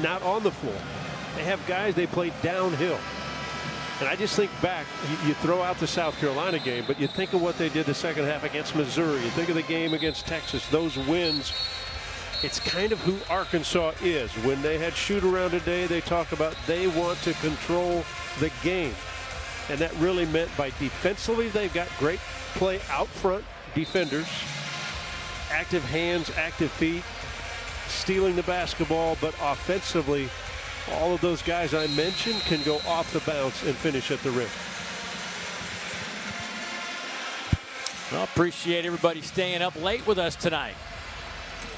not on the floor. They have guys, they play downhill. And I just think back, you throw out the South Carolina game, but you think of what they did the second half against Missouri. You think of the game against Texas, those wins. It's kind of who Arkansas is. When they had shoot around today, they talk about they want to control the game. And that really meant by defensively, they've got great play out front, defenders, active hands, active feet, stealing the basketball, but offensively, all of those guys I mentioned can go off the bounce and finish at the rim.
Well, appreciate everybody staying up late with us tonight.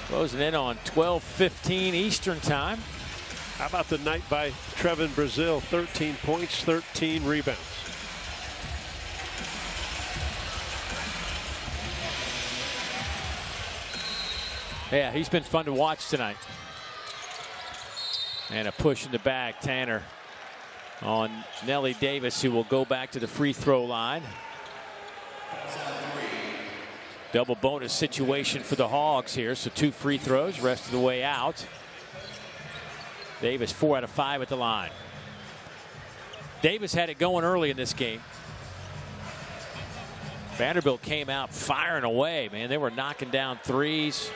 Closing in on 12:15 Eastern time.
How about the night by Trevin Brazil? 13 points, 13 rebounds.
Yeah, he's been fun to watch tonight. And a push in the back. Tanner on Nelly Davis, who will go back to the free throw line. Double bonus situation for the Hogs here. So 2 free throws, rest of the way out. Davis 4 out of 5 at the line. Davis had it going early in this game. Vanderbilt came out firing away, man. They were knocking down threes.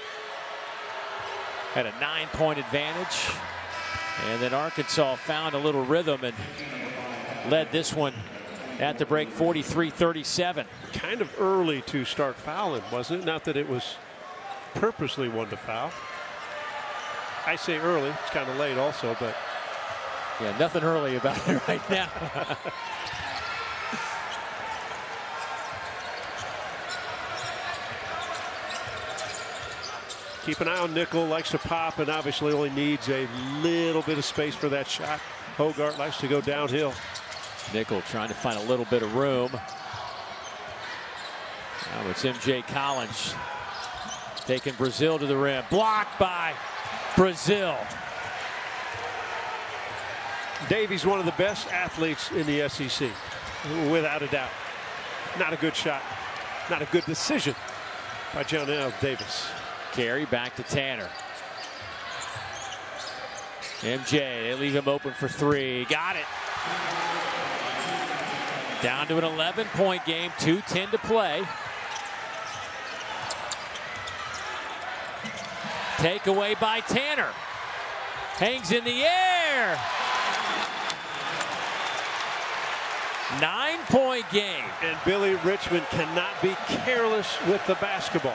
Had a 9-point advantage. And then Arkansas found a little rhythm and led this one at the break 43-37.
Kind of early to start fouling, wasn't it? Not that it was purposely one to foul. I say early. It's kind of late also, but.
Yeah, nothing early about it right now.
Keep an eye on Nickel, likes to pop and obviously only needs a little bit of space for that shot. Hogart likes to go downhill.
Nickel trying to find a little bit of room. Now it's MJ Collins taking Brazil to the rim. Blocked by Brazil.
Davies, one of the best athletes in the SEC, without a doubt. Not a good shot. Not a good decision by Jonell Davis.
Carry back to Tanner. MJ, they leave him open for 3. Got it. Down to an 11-point game, 2:10 to play. Takeaway by Tanner. Hangs in the air. 9-point game.
And Billy Richmond cannot be careless with the basketball.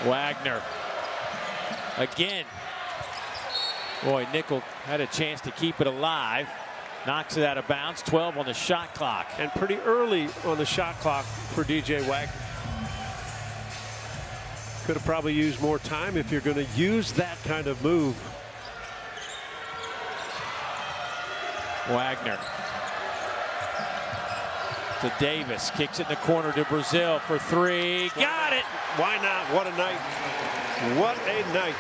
Wagner again. Boy, Nickel had a chance to keep it alive. Knocks it out of bounds. 12 on the shot clock.
And pretty early on the shot clock for DJ Wagner. Could have probably used more time if you're going to use that kind of move.
Wagner to Davis. Kicks it in the corner to Brazil for three. Got it!
Why not? What a night. What a night.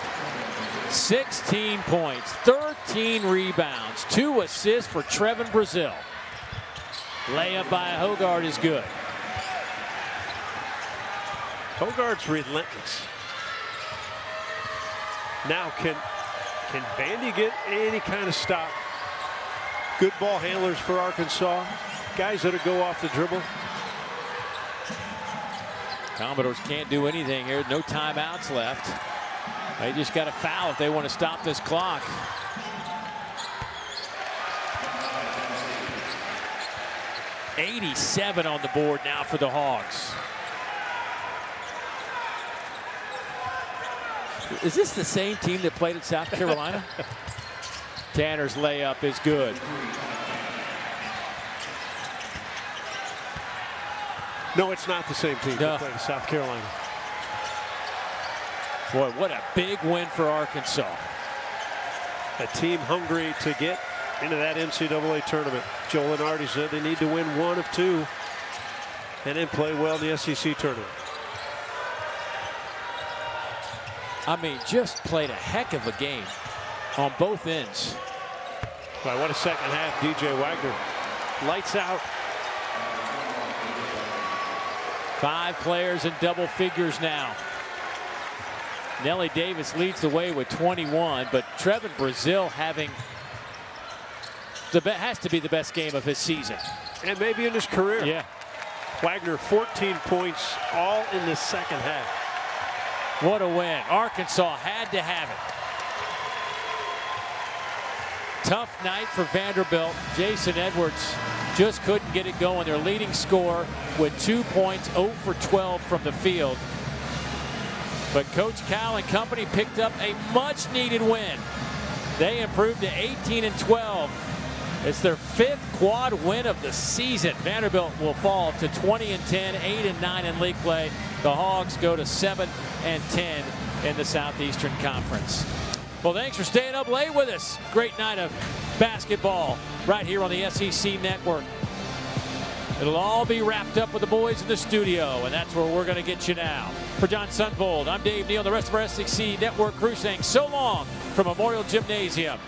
16 points, 13 rebounds, 2 assists for Trevin Brazil. Layup by Hogard is good.
Hogarth's relentless. Now can Vandy get any kind of stop? Good ball handlers for Arkansas. Guys that'll go off the dribble.
Commodores can't do anything here. No timeouts left. They just got to foul if they want to stop this clock. $87 on the board now for the Hogs. Is this the same team that played at South Carolina? Tanner's layup is good.
No, it's not the same team that played at South Carolina.
Boy, what a big win for Arkansas.
A team hungry to get into that NCAA tournament. Joe Lenardi said they need to win 1 of 2 and then play well in the SEC tournament.
I mean, just played a heck of a game on both ends.
Well, what a second half. DJ Wagner. Lights out.
5 players in double figures now. Nelly Davis leads the way with 21, but Trevin Brazil having has to be the best game of his season.
And maybe in his career.
Yeah.
Wagner 14 points all in the second half.
What a win. Arkansas had to have it. Tough night for Vanderbilt. Jason Edwards just couldn't get it going. Their leading scorer with 2 points, 0 for 12 from the field. But Coach Cal and company picked up a much-needed win. They improved to 18-12. It's their 5th quad win of the season. Vanderbilt will fall to 20-10, 8-9 in league play. The Hogs go to 7-10 in the Southeastern Conference. Well, thanks for staying up late with us. Great night of basketball right here on the SEC Network. It'll all be wrapped up with the boys in the studio, and that's where we're going to get you now. For John Sunvold, I'm Dave Neal, the rest of our SEC Network crew saying so long from Memorial Gymnasium.